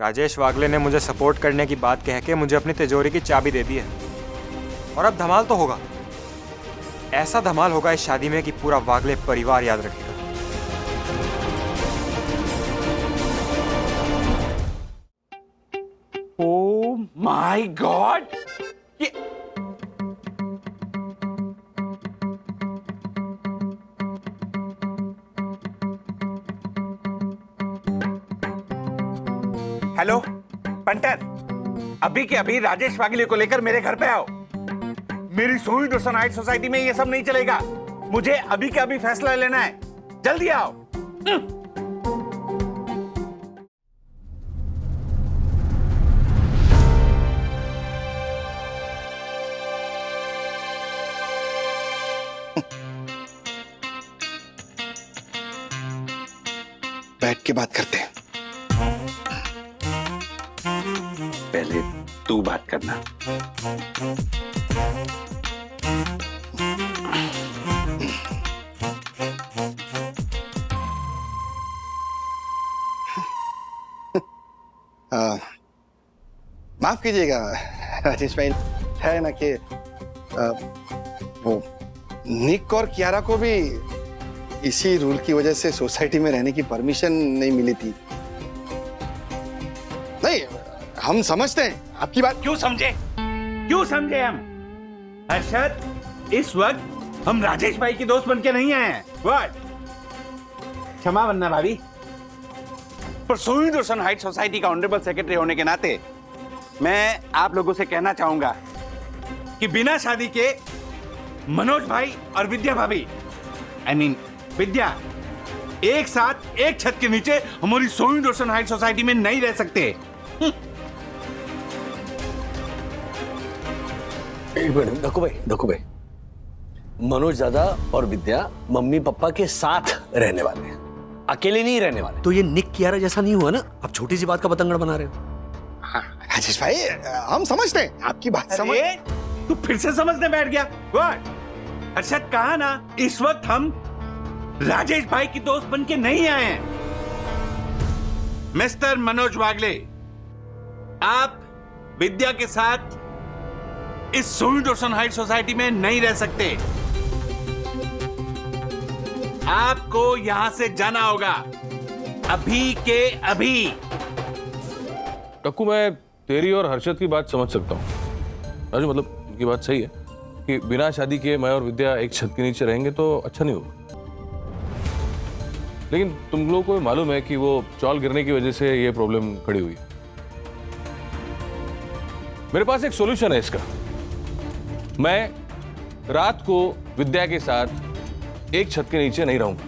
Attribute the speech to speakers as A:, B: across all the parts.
A: राजेश वागले ने मुझे सपोर्ट करने की बात कह के मुझे अपनी तिजोरी की चाबी दे दी है। और अब धमाल तो होगा। ऐसा धमाल होगा इस शादी में कि पूरा वागले परिवार याद रखेगा।
B: Oh my God! ये हेलो पंटर, अभी के अभी राजेश वागले को लेकर मेरे घर पे आओ। मेरी सोई दर्शन हाइट सोसाइटी में ये सब नहीं चलेगा। मुझे अभी के अभी फैसला लेना है। जल्दी आओ।
C: बैठ के बात करते हैं।
B: पहले तू बात करना।
C: माफ कीजिएगा राजेश भाई, है ना कि वो निक और कियारा को भी इसी रूल की वजह से सोसाइटी में रहने की परमिशन नहीं मिली थी। नहीं, हम समझते हैं आपकी बात।
B: क्यों समझे? क्यों समझे हम? हर्षद, इस वक्त हम राजेश भाई के दोस्त बनके नहीं आए हैं। व्हाट? क्षमा वन्ना भाभी, पर सोई दर्शन हाइट सोसाइटी का ऑनरेबल सेक्रेटरी होने के नाते मैं आप लोगों से कहना चाहूंगा कि बिना शादी के मनोज भाई और विद्या भाभी, आई मीन विद्या, एक साथ एक छत के नीचे हमारी सोई दर्शन हाइट सोसाइटी में नहीं रह सकते।
D: एक मिनट, डकू भाई, मनोज दादा और विद्या मम्मी पापा के साथ रहने वाले हैं, अकेले नहीं रहने वाले। तो ये निक कियारा जैसा नहीं हुआ ना? आप छोटी सी बात का पतंगड़ बना रहे हो।
C: राजेश भाई, हम समझते हैं आपकी बात। समझ
B: तू फिर से समझने बैठ गया। व्हाट? अर्षद, कहा ना इस वक्त हम राजेश भाई की दोस्त बनके नहीं आए हैं। मिस्टर मनोज वागले, आप विद्या के साथ इस सोई दर्शन हाइट सोसाइटी में नहीं रह सकते। आपको यहां से जाना होगा, अभी के अभी।
E: टक्कू, मैं तेरी और हर्षद की बात समझ सकता हूँ राजू, मतलब उनकी बात सही है कि बिना शादी के मैं और विद्या एक छत के नीचे रहेंगे तो अच्छा नहीं होगा। लेकिन तुम लोगों को मालूम है कि वो चौल गिरने की वजह से ये प्रॉब्लम खड़ी हुई। मेरे पास एक सॉल्यूशन है इसका। मैं रात को विद्या के साथ एक छत के नीचे नहीं रहूंगा।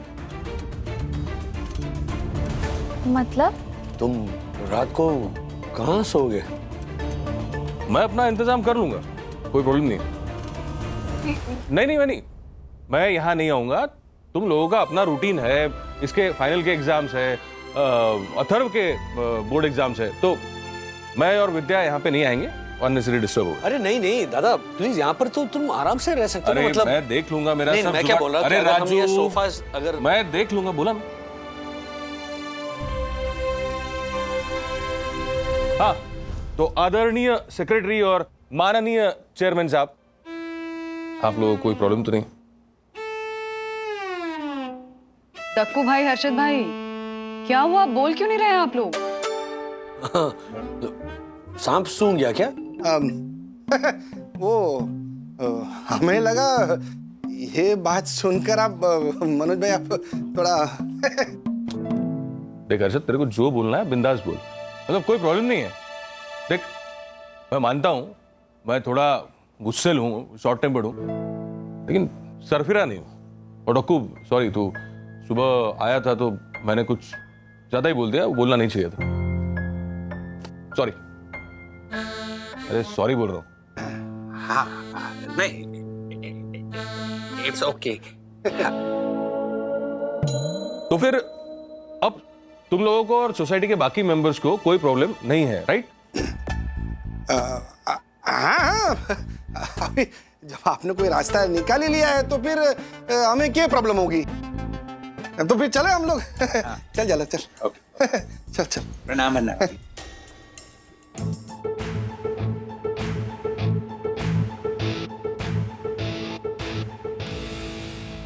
F: मतलब?
D: तुम रात को कहां सोओगे?
E: मैं अपना इंतजाम कर लूंगा, कोई प्रॉब्लम नहीं। नहीं, मैं यहां नहीं आऊंगा। तुम लोगों का अपना रूटीन है, इसके फाइनल के एग्जाम्स है, अथर्व के बोर्ड एग्जाम्स है, तो मैं और विद्या यहाँ पे नहीं आएंगे, अननेसेसरी डिस्टर्ब होगा।
D: अरे नहीं दादा, प्लीज यहाँ पर तो तुम आराम से रह सकते हो। मतलब
E: मैं देख लूंगा, मेरा सब
D: मैं क्या बोल रहा हूँ,
E: अरे
D: अगर हम ये
E: राजू,
D: सोफा अगर
E: मैं देख लूंगा, बोला मैं। हाँ, तो आदरणीय सेक्रेटरी और माननीय चेयरमैन साहब, आप लोगों को कोई प्रॉब्लम तो नहीं?
F: टक्कू भाई, हर्षद भाई, क्या हुआ? बोल क्यों नहीं रहे आप लोग?
D: सांप सूंघ गया क्या?
C: वो हमें लगा ये बात सुनकर आप मनोज भाई, आप थोड़ा
E: देख हर्षद, तेरे को जो बोलना है बिंदास बोल, मतलब कोई प्रॉब्लम नहीं है। देख, मैं मानता हूं मैं थोड़ा गुस्सेल हूं, शॉर्ट टेम्पर्ड हूं, लेकिन सरफिरा नहीं हूं। और डक्कू, सॉरी, तू सुबह आया था तो मैंने कुछ ज्यादा ही बोल दिया, बोलना नहीं चाहिए था, सॉरी। अरे सॉरी बोल रहा हूं।
B: हाँ, नहीं, इट्स ओके।
E: तो फिर अब तुम लोगों को और सोसाइटी के बाकी मेंबर्स को कोई प्रॉब्लम नहीं है, राइट?
C: हाँ, अभी जब आपने कोई रास्ता निकाल ही लिया है तो फिर हमें क्या प्रॉब्लम होगी? तो फिर चले हम लोग। चल चल।
B: प्रणाम अन्ना।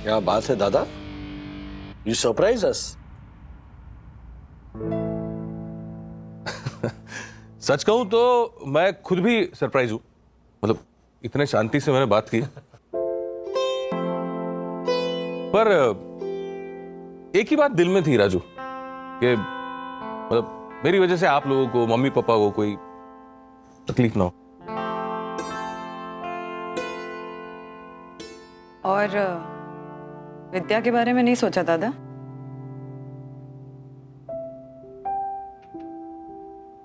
D: क्या बात है दादा, यू सरप्राइज अस।
E: सच कहूं तो मैं खुद भी सरप्राइज हूं। मतलब इतने शांति से मैंने बात की, पर एक ही बात दिल में थी राजू, कि मतलब मेरी वजह से आप लोगों को, मम्मी पापा को कोई तकलीफ ना हो।
F: और विद्या के बारे में नहीं सोचा दादा?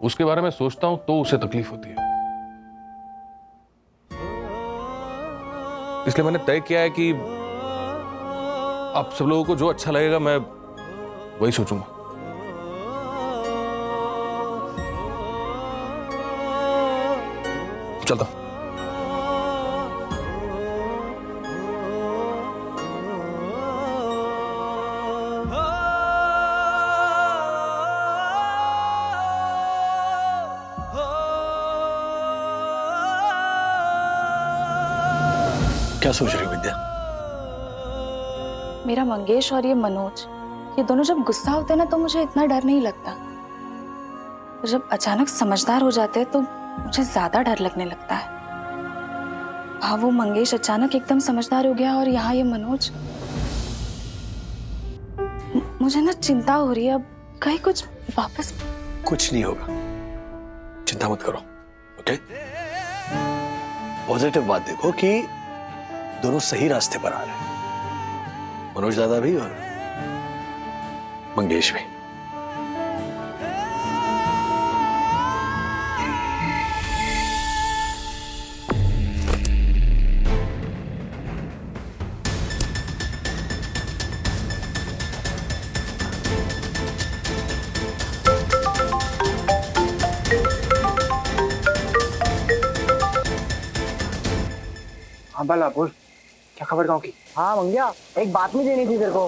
E: उसके बारे में सोचता हूं तो उसे तकलीफ होती है, इसलिए मैंने तय किया है कि आप सब लोगों को जो अच्छा लगेगा मैं वही सोचूंगा। चलता हूं।
D: क्या सोच रही हो विद्या?
G: मेरा मंगेश और ये मनोज, ये दोनों जब गुस्सा होते हैं ना तो मुझे इतना डर नहीं लगता, और जब अचानक समझदार हो जाते हैं तो मुझे ज्यादा डर लगने लगता है। हाँ, वो मंगेश अचानक एकदम समझदार हो गया और यहाँ ये मनोज, मुझे ना चिंता हो रही है अब कहीं कुछ वापस।
D: कुछ नहीं होगा, चिंता मत करो, ओके? पॉजिटिव बात देखो कि दोनों सही रास्ते पर आ रहे हैं, मनोज दादा भी और मंगेश भी।
A: हाँ बाला बोल, क्या खबर गाँव की?
H: हाँ मंगिया, एक बात नहीं देनी थी तेरे को।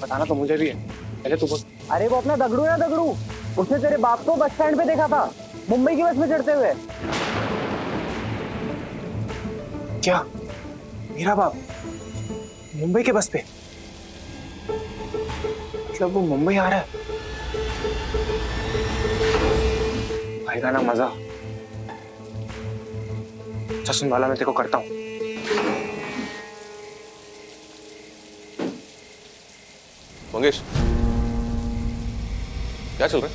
A: बताना तो मुझे भी है, पहले तू बोल।
H: अरे वो अपना दगड़ू है ना, दगड़ू, उसने तेरे बाप को बस स्टैंड पे देखा था, मुंबई की बस में चढ़ते हुए।
A: क्या मेरा बाप मुंबई के बस पे? मतलब वो मुंबई आ रहा है? आएगा ना मजा। चश्म वाला मैं तेरे को करता हूँ।
E: मंगेश, क्या चल रहा है?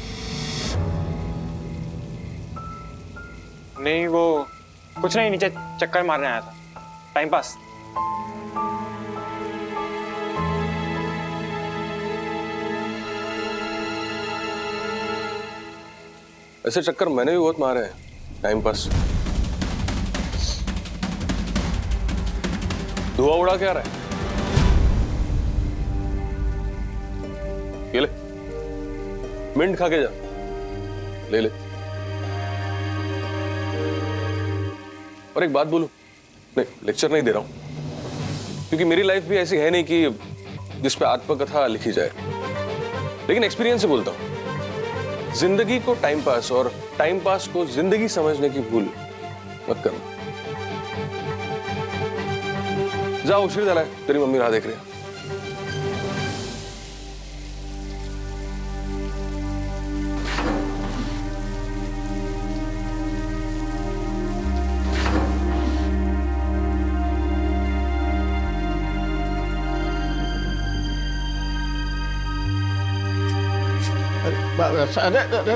A: नहीं वो कुछ नहीं, नीचे चक्कर मारने आया था, टाइम पास।
E: ऐसे चक्कर मैंने भी बहुत मारे हैं, टाइम पास। धुआं उड़ा के आ रहा है? ये ले, मिंट खा के जा, ले ले। और एक बात बोलूं, नहीं लेक्चर नहीं दे रहा हूं, क्योंकि मेरी लाइफ भी ऐसी है नहीं कि जिस पे आत्मकथा लिखी जाए, लेकिन एक्सपीरियंस से बोलता हूं, जिंदगी को टाइम पास और टाइम पास को जिंदगी समझने की भूल मत करना। जाओ, उशीर झाला है, तेरी मम्मी राह देख रही है।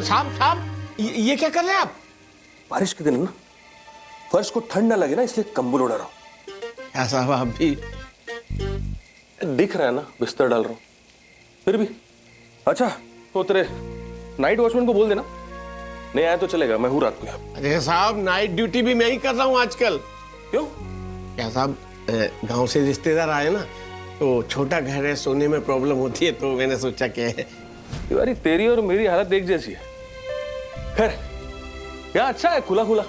I: साहब साहब, ये क्या कर रहे हैं आप?
E: बारिश के दिन ना फर्श को ठंड ना लगे ना, इसलिए कंबल ओढ़ा रहा हूं।
I: क्या साहब, आप भी
E: दिख रहा है ना, बिस्तर डाल रहा हूं, फिर भी। अच्छा वो तेरे नाइट वॉचमैन को बोल देना, नहीं आया तो चलेगा, मैं हूं रात को यहाँ।
I: अरे साहब, नाइट ड्यूटी भी मैं ही कर रहा हूँ आजकल।
E: क्यों?
I: क्या साहब, गांव से रिश्तेदार आए ना, तो छोटा घर है, सोने में प्रॉब्लम होती है, तो मैंने सोचा कि
E: यार तेरी और मेरी हालत एक जैसी है। खैर यहाँ अच्छा है, खुला खुला।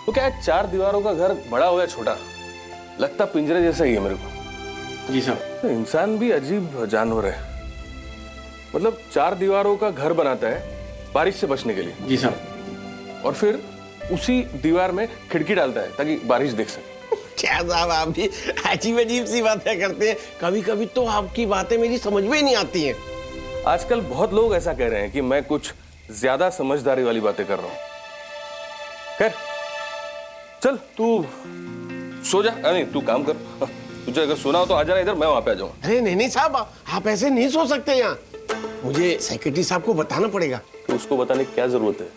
E: तो क्या है, 4 दीवारों का घर बड़ा हो या छोटा, लगता पिंजरे जैसा ही है मेरे को।
I: जी साहब।
E: तो इंसान भी अजीब जानवर है, मतलब 4 दीवारों का घर बनाता है बारिश से बचने के लिए।
I: जी साहब।
E: और फिर उसी दीवार में खिड़की डालता है ताकि बारिश देख सके।
I: क्या साहब, आप भी अजीब अजीब सी बातें करते हैं। कभी कभी तो आपकी बातें मेरी समझ में ही नहीं आती हैं।
E: आजकल बहुत लोग ऐसा कह रहे हैं कि मैं कुछ ज्यादा समझदारी वाली बातें कर रहा हूं। खैर चल तू सो जा, नहीं तू काम कर, तुझे अगर सुना हो तो आ जाना इधर, मैं वहां पे आ जाऊंगा।
I: अरे नहीं नहीं साहब, आप ऐसे नहीं सो सकते यहाँ। मुझे सेक्रेटरी साहब को बताना पड़ेगा।
E: तो उसको बताने की क्या जरूरत है,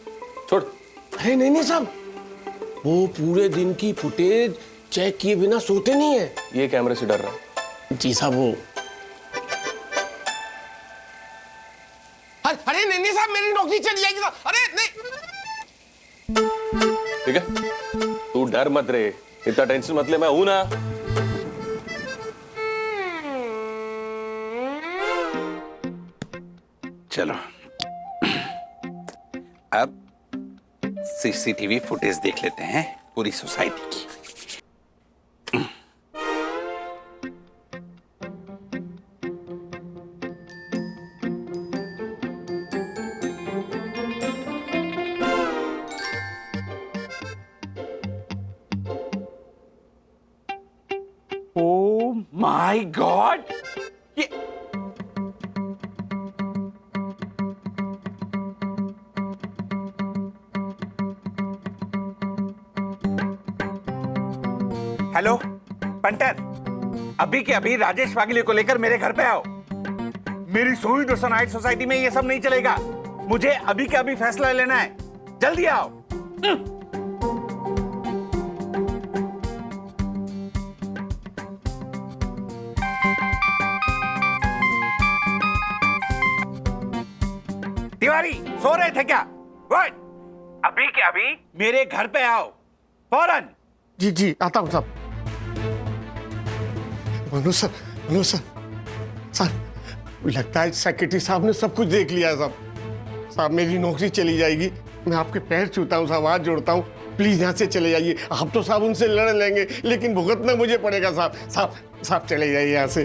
E: छोड़।
I: अरे नहीं नहीं साहब, वो पूरे दिन की फुटेज चेक किए बिना सोते नहीं है।
E: ये कैमरे से डर रहा है।
I: जी साहब वो अरे नहीं नहीं साहब, मेरी नौकरी चली जाएगी साहब। अरे नहीं।
E: ठीक है, तू डर मत रे, इतना टेंशन मत ले, मैं हूं ना।
B: चलो अब सीसीटीवी फुटेज देख लेते हैं पूरी सोसाइटी की। ओ माय गॉड, ये हेलो पंटर, अभी के अभी राजेश वागले को लेकर मेरे घर पे आओ। मेरी सोई दोसनाइट सोसाइटी में ये सब नहीं चलेगा। मुझे अभी के अभी फैसला लेना है, जल्दी आओ। तिवारी सो रहे थे क्या? What? अभी के अभी मेरे घर पे आओ फौरन।
I: जी जी आता हूँ साहब। Manoj sir, Manoj sir, sir लगता है सेक्रेटरी साहब ने सब कुछ देख लिया है साहब। साहब मेरी नौकरी चली जाएगी। मैं आपके पैर छूता हूँ साहब, हाथ जोड़ता हूँ, प्लीज यहाँ से चले जाइए। आप तो साहब उनसे लड़ लेंगे लेकिन भुगतना मुझे पड़ेगा साहब। साहब साहब चले जाइए यहाँ से।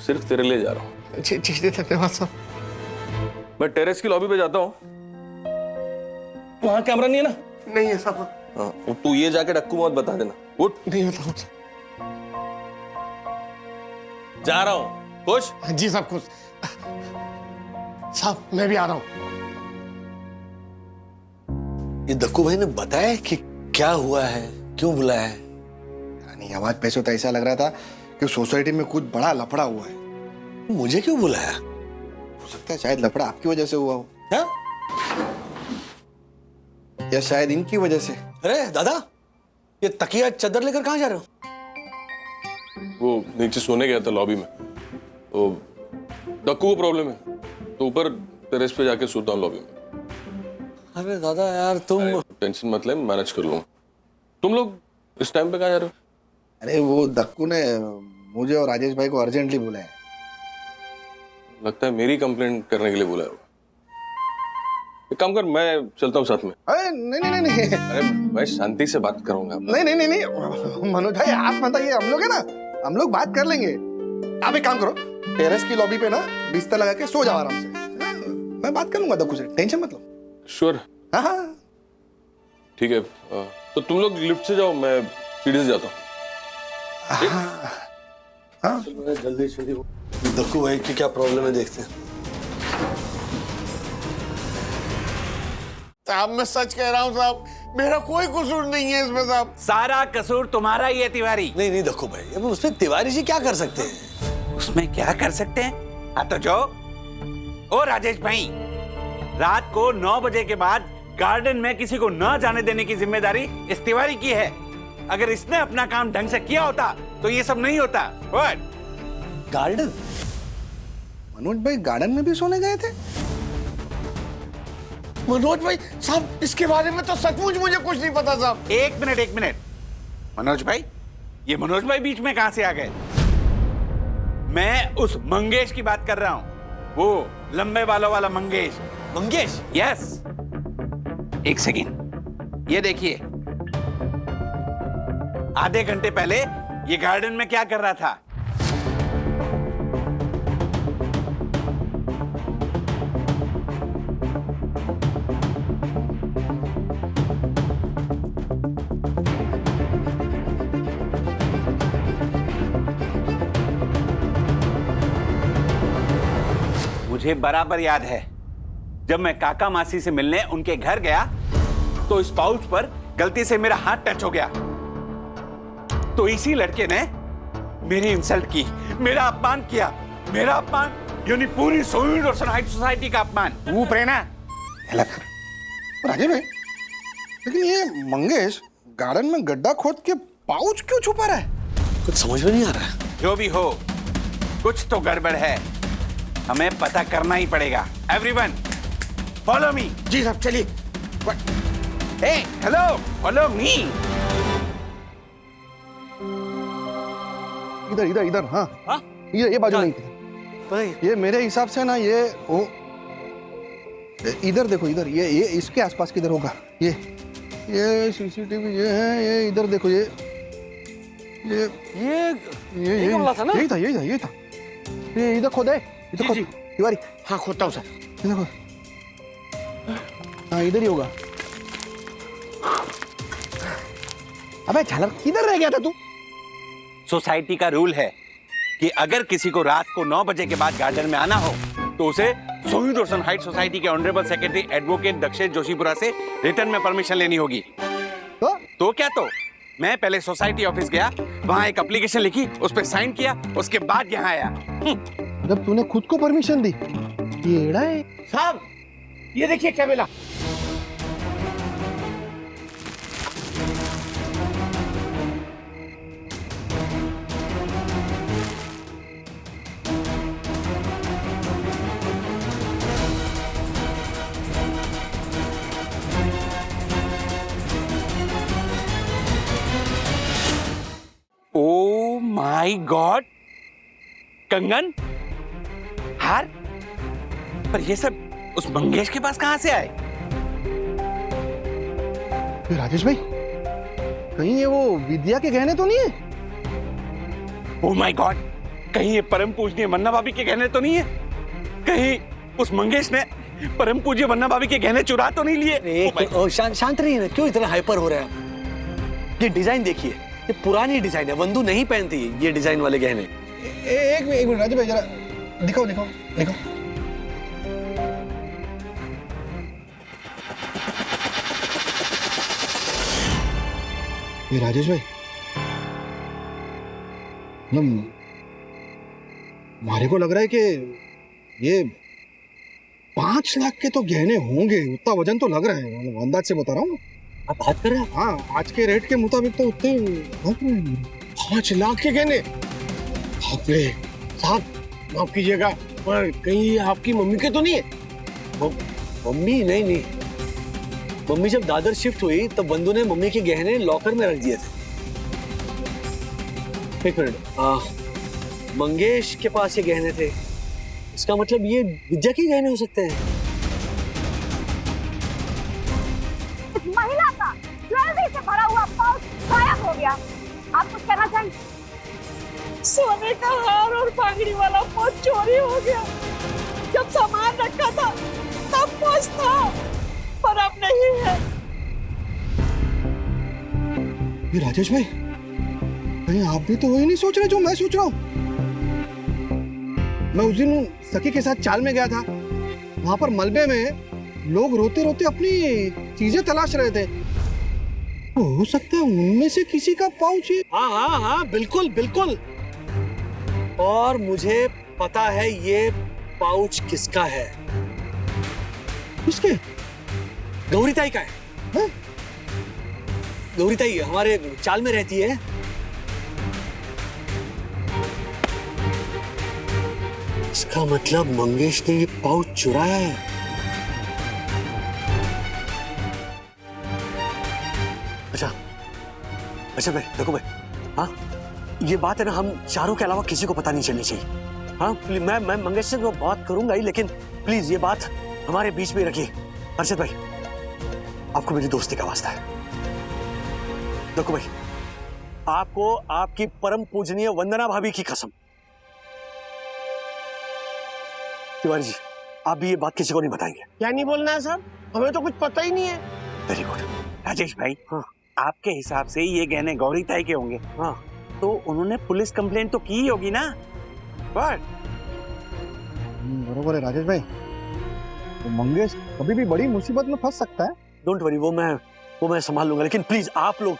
E: सिर्फ तेरे लिए जा रहा हूँ।
I: जी जी धन्यवाद साहब।
E: मैं टेरेस की लॉबी पे जाता हूँ, वहां कैमरा नहीं है ना?
I: नहीं है साहब।
E: हाँ, तू ये जाके डक्कू मत बता देना। उठ,
I: नहीं बताऊँ
E: जा रहा हूँ। खुश?
I: जी साहब खुश। साहब मैं भी आ रहा हूँ।
D: ये दक्कू भाई ने बताया कि क्या हुआ है, क्यों बुलाया है?
C: नहीं, आवाज पे से तो ऐसा लग रहा था कि सोसाइटी में कुछ बड़ा लफड़ा हुआ है।
D: मुझे क्यों बुलाया?
C: हो सकता है शायद लफड़ा आपकी वजह से हुआ हो,
D: क्या?
C: या शायद इनकी वजह से।
D: अरे दादा, ये तकिया चादर लेकर कहाँ जा रहे हो?
E: वो नीचे सोने गया था लॉबी में, तो डक्कू को प्रॉब्लम है तो ऊपर टेरेस पे जाके सोता हूँ लॉबी में।
D: अरे दादा यार तुम
E: टेंशन मत ले, मैनेज कर लूंगा। तुम लोग इस टाइम पे कहाँ जा रहे हो?
C: अरे वो दक्कू ने मुझे और राजेश भाई को अर्जेंटली बुलाया।
E: लगता है मेरी कंप्लेंट करने के लिए बुलाया होगा। एक काम कर, मैं चलता हूँ साथ में।
C: अरे नहीं नहीं नहीं नहीं।
E: अरे मैं शांति से बात करूंगा।
C: नहीं नहीं नहीं नहीं मनोज भाई आप बताइए, हम लोग है ना, हम लोग बात कर लेंगे। आप एक काम करो, टेरेस की लॉबी पे ना बिस्तर लगा के सो जाओ आराम से। मैं बात कर लूंगा दक्कू से, टेंशन मत लो।
E: श्योर?
C: हाँ हाँ
E: ठीक है, तो तुम लोग लिफ्ट से जाओ, मैं सीढ़ी से जाता हूँ।
C: हाँ
D: जल्दी जल्दी दक्कू भाई की क्या प्रॉब्लम है देखते हैं।
I: साहब मैं सच कह रहा हूँ साहब, मेरा कोई कसूर नहीं है इसमें साहब।
B: सारा कसूर तुम्हारा ही है तिवारी।
D: नहीं नहीं दक्कू भाई, अब उसमें तिवारी जी क्या कर सकते हैं?
B: उसमें क्या कर सकते हैं? हाँ तो जो ओ राजेश भाई, रात को 9 बजे के बाद गार्डन में किसी को न जाने देने की जिम्मेदारी इस तिवारी की है। अगर इसने अपना काम ढंग से किया होता तो ये सब नहीं होता।
D: गार्डन?
C: मनोज भाई गार्डन में भी सोने गए थे?
I: मनोज भाई साहब इसके बारे में तो सचमुच मुझे कुछ नहीं पता साहब।
B: एक मिनट मनोज भाई, ये मनोज भाई बीच में कहां से आ गए? मैं उस मंगेश की बात कर रहा हूं, वो लंबे बालों वाला मंगेश।
D: मंगेश?
B: यस। एक सेकेंड, ये देखिए, आधे घंटे पहले ये गार्डन में क्या कर रहा था? मुझे बराबर याद है, जब मैं काका मासी से मिलने उनके घर गया तो इस पाउच पर गलती से मेरा हाथ टच हो गया, तो इसी लड़के ने मेरी इंसल्ट की, मेरा अपमान किया। मेरा अपमान यानी पूरी सोवियत और सनाइट सोसाइटी का अपमान।
C: तू प्रेरणा राजीव भाई, लेकिन ये मंगेश गार्डन में गड्ढा खोद के पाउच क्यों छुपा रहा है?
D: कुछ समझ में नहीं आ रहा है।
B: जो भी हो, कुछ तो गड़बड़ है, हमें पता करना ही पड़ेगा। Everyone follow me.
C: जी साहब चलिए।
B: हे हेलो, फॉलो मी।
C: इधर इधर इधर। हाँ ये बाजू नहीं थी। ये मेरे हिसाब से ना ये वो इधर देखो, इधर ये इसके आसपास किधर होगा। ये सीसीटीवी ये है, ये इधर देखो, ये
D: था ना?
C: यही था ये इधर खोदे, इधर खोद तिवारी।
I: हाँ खोदता हूँ सर।
C: इधर खोद। हाँ इधर ही होगा। अबे झालर किधर रह गया था तू?
B: सोसाइटी का रूल है कि अगर किसी को रात को 9 बजे के बाद गार्डन में आना हो तो उसे सोहित रोशन हाइट सोसाइटी के honourable secretary advocate Dakshesh Joshipura से रिटर्न में परमिशन लेनी होगी। तो क्या, तो मैं पहले सोसाइटी ऑफिस गया, वहां एक एप्लीकेशन लिखी, उस पर साइन किया, उसके बाद यहाँ आया।
C: जब तूने खुद को परमिशन दी, ये एड़ा है।
I: साहब ये देखिए क्या मिला।
B: ओ माय गॉड, कंगन, हार, पर ये सब उस मंगेश के पास कहां से आए?
C: राजेश भाई, कहीं ये वो विद्या के गहने तो नहीं है?
B: ओ माय गॉड, कहीं ये परम पूजनीय वन्ना भाभी के गहने तो नहीं है? कहीं उस मंगेश ने परम पूज्य वन्ना भाभी के गहने चुरा तो नहीं लिए?
D: शांत रहिए ना, क्यों इतना हाइपर हो रहे हैं? ये डिजाइन देखिए, ये पुरानी डिजाइन है, वंदू नहीं पहनती ये डिजाइन वाले गहने।
C: एक मिनट राजेश भाई, जरा दिखाओ दिखाओ दिखाओ। ये राजेश भाई, हमारे को लग रहा है कि ये 5 लाख के तो गहने होंगे, उतना वजन तो लग रहा है, अंदाज से बता रहा हूँ।
D: आप बात कर रहे हैं?
C: हाँ, आज के रेट के मुताबिक तो उतने 5 लाख के गहने।
I: बाप रे साहब, माफ कीजिएगा, पर कहीं ये आपकी मम्मी के तो नहीं है?
D: मम्मी नहीं, मम्मी जब दादर शिफ्ट हुई तब बंधु ने मम्मी के गहने लॉकर में रख दिए थे। एक मिनट, मंगेश के पास ये गहने थे, इसका मतलब ये विद्या के गहने हो सकते हैं।
J: महिला का ज्वेलरी से भरा हुआ पाउच गायब हो गया। आप कुछ कहना चाहिए?
K: सोने का हार और पागड़ी वाला पाउच चोरी हो गया। जब सामान रखा था तब पाउच था, पर अब नहीं है।
C: ये राजेश भाई, कहीं आप भी तो वही नहीं सोच रहे जो मैं सोच रहा हूँ? मैं उस दिन सखी के साथ चाल में गया था, वहां पर मलबे में लोग रोते रोते अपनी चीजें तलाश रहे थे। हो सकता है उनमें से किसी का पाउच है।
D: हाँ, बिल्कुल बिल्कुल। और मुझे पता है ये पाउच किसका है।
C: किसके?
D: गौरी ताई का है। गौरी ताई हमारे चाल में रहती है। इसका मतलब मंगेश ने ये पाउच चुराया है। अच्छा भाई, देखो भाई, हाँ ये बात है ना, हम चारों के अलावा किसी को पता नहीं चलनी चाहिए। हाँ मैं मंगेश से तो बात करूंगा ही, लेकिन प्लीज ये बात हमारे बीच में रखिए। अर्षद भाई, आपको मेरी दोस्ती का वास्ता है। देखो भाई, आपको आपकी परम पूजनीय वंदना भाभी की कसम। तिवारी जी, आप भी ये बात किसी को नहीं बताएंगे?
I: क्या नहीं बोलना है साहब, हमें तो कुछ पता ही नहीं है।
D: Very good.
B: राजेश भाई,
D: हाँ,
B: आपके हिसाब से ये गहने गौरी ताई के होंगे।
D: हाँ,
B: तो उन्होंने पुलिस कंप्लेंट तो की ही होगी ना? बट
C: बरोबर है राजेश भाई, तो मंगेश कभी भी बड़ी मुसीबत में फंस सकता है।
D: डोंट वरी, वो मैं संभाल लूंगा, लेकिन प्लीज आप लोग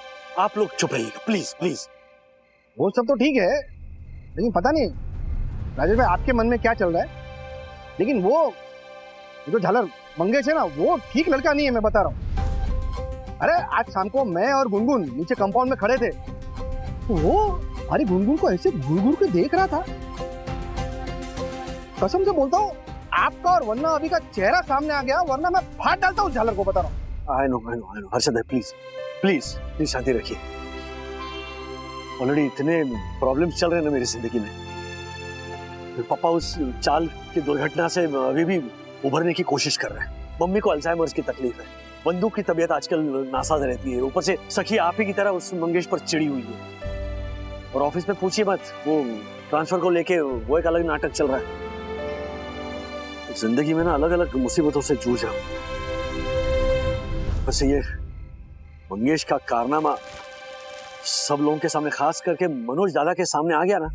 D: चुप रहिएगा, प्लीज प्लीज।
C: वो सब तो ठीक है, लेकिन पता नहीं राजेश भाई आपके मन में क्या चल रहा है। लेकिन वो जो झालर मंगेश है ना, वो ठीक लड़का नहीं है, मैं बता रहा हूँ। अरे आज शाम को मैं और गुनगुन नीचे कंपाउंड में खड़े थे, तो वो हमारी गुनगुन को ऐसे घूर घूर के देख रहा था। कसम से बोलता हूँ, आपका और वरना अभी का चेहरा सामने आ गया, वरना मैं फाड़ डालता हूँ झालर को, बता रहा हूँ।
D: आई नो हर्षद भाई, प्लीज शांति रखिए। ऑलरेडी इतने प्रॉब्लम्स चल रहे हैं ना मेरी जिंदगी में। मेरे पापा उस चाल की दुर्घटना से अभी भी उभरने की कोशिश कर रहे हैं। मम्मी को अल्जाइमर्स की तकलीफ है, बंदूक की तबीयत आजकल नासाज रहती है, ऊपर से सखी आप ही की तरह उस मंगेश पर चिड़ी हुई है। और ऑफिस में पूछिए मत, वो ट्रांसफर को लेके वो एक अलग नाटक चल रहा है। जिंदगी में ना अलग अलग मुसीबतों से जूझ रहा हूं। बस ये मंगेश का कारनामा सब लोगों के सामने, खास करके मनोज दादा के सामने आ गया ना,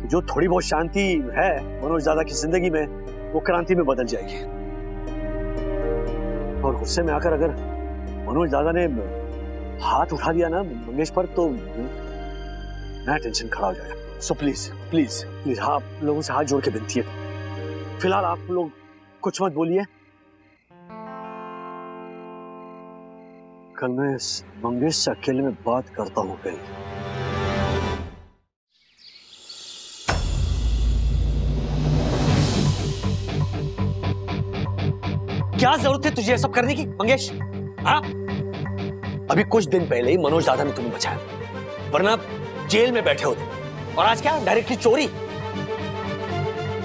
D: जो थोड़ी बहुत शांति है मनोज दादा की जिंदगी में, वो क्रांति में बदल जाएगी। और गुस्से में आकर अगर मनोज दादा ने हाथ उठा दिया ना मंगेश पर, तो नया टेंशन खड़ा हो जाएगा। सो प्लीज आप लोगों से हाथ जोड़ के विनती है, फिलहाल आप लोग कुछ मत बोलिए। कल मैं इस मंगेश से अकेले में बात करता हूँ। कल क्या जरूरत है तुझे ये सब करने की मंगेश? हाँ, अभी कुछ दिन पहले ही मनोज दादा ने तुम्हें बचाया, वरना जेल में बैठे होते। और आज क्या, डायरेक्टली चोरी,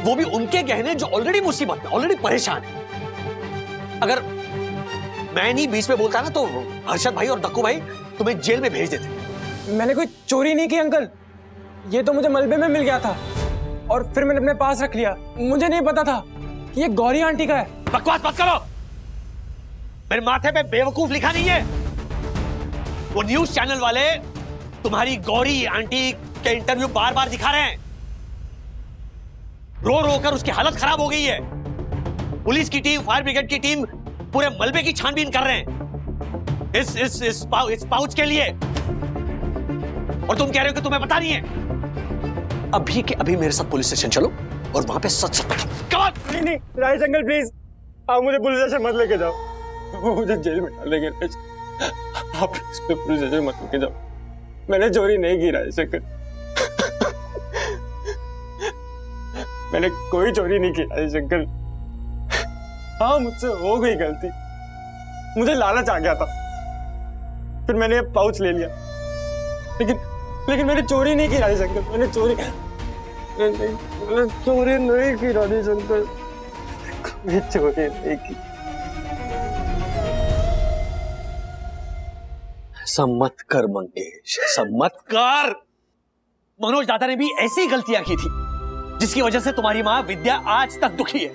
D: वो भी उनके गहने जो ऑलरेडी मुसीबत में, ऑलरेडी परेशान है। अगर मैं नहीं बीच में बोलता ना, तो हर्षद भाई और दक्कू भाई तुम्हें जेल में भेज देते।
H: मैंने कोई चोरी नहीं की अंकल, ये तो मुझे मलबे में मिल गया था और फिर मैंने अपने पास रख लिया। मुझे नहीं पता था कि ये गौरी आंटी का है।
D: बकवास मत करो, मेरे माथे पे बेवकूफ लिखा नहीं है। वो न्यूज चैनल वाले तुम्हारी गौरी आंटी के इंटरव्यू बार बार दिखा रहे हैं। रो रो कर उसकी हालत खराब हो गई है। पुलिस की टीम, फायर ब्रिगेड की टीम पूरे मलबे की छानबीन कर रहे हैं इस पाउच के लिए। और तुम कह रहे हो कि तुम्हें पता नहीं है। अभी के अभी मेरे साथ पुलिस स्टेशन चलो और वहां पे सच बताओ।
H: नहीं राजेश अंकल प्लीज, आप मुझे पुलिस स्टेशन मत लेके जाओ, वो मुझे जेल में डाल देंगे। आप पुलिस स्टेशन मत लेके जाओ, मैंने चोरी नहीं की राजेश अंकल, मैंने कोई चोरी नहीं की राजेश अंकल। हाँ, मुझसे हो गई गलती, मुझे लालच आ गया था, फिर मैंने ये पाउच ले लिया। लेकिन मैंने चोरी नहीं की राजेश अंकल, मैंने चोरी नहीं की राजेश अंकल, मैं चोरी नहीं की।
D: ऐसा मत कर मंगेश, ऐसा मत कर। मनोज दादा ने भी ऐसी गलतियां की थी जिसकी वजह से तुम्हारी मां विद्या आज तक दुखी है।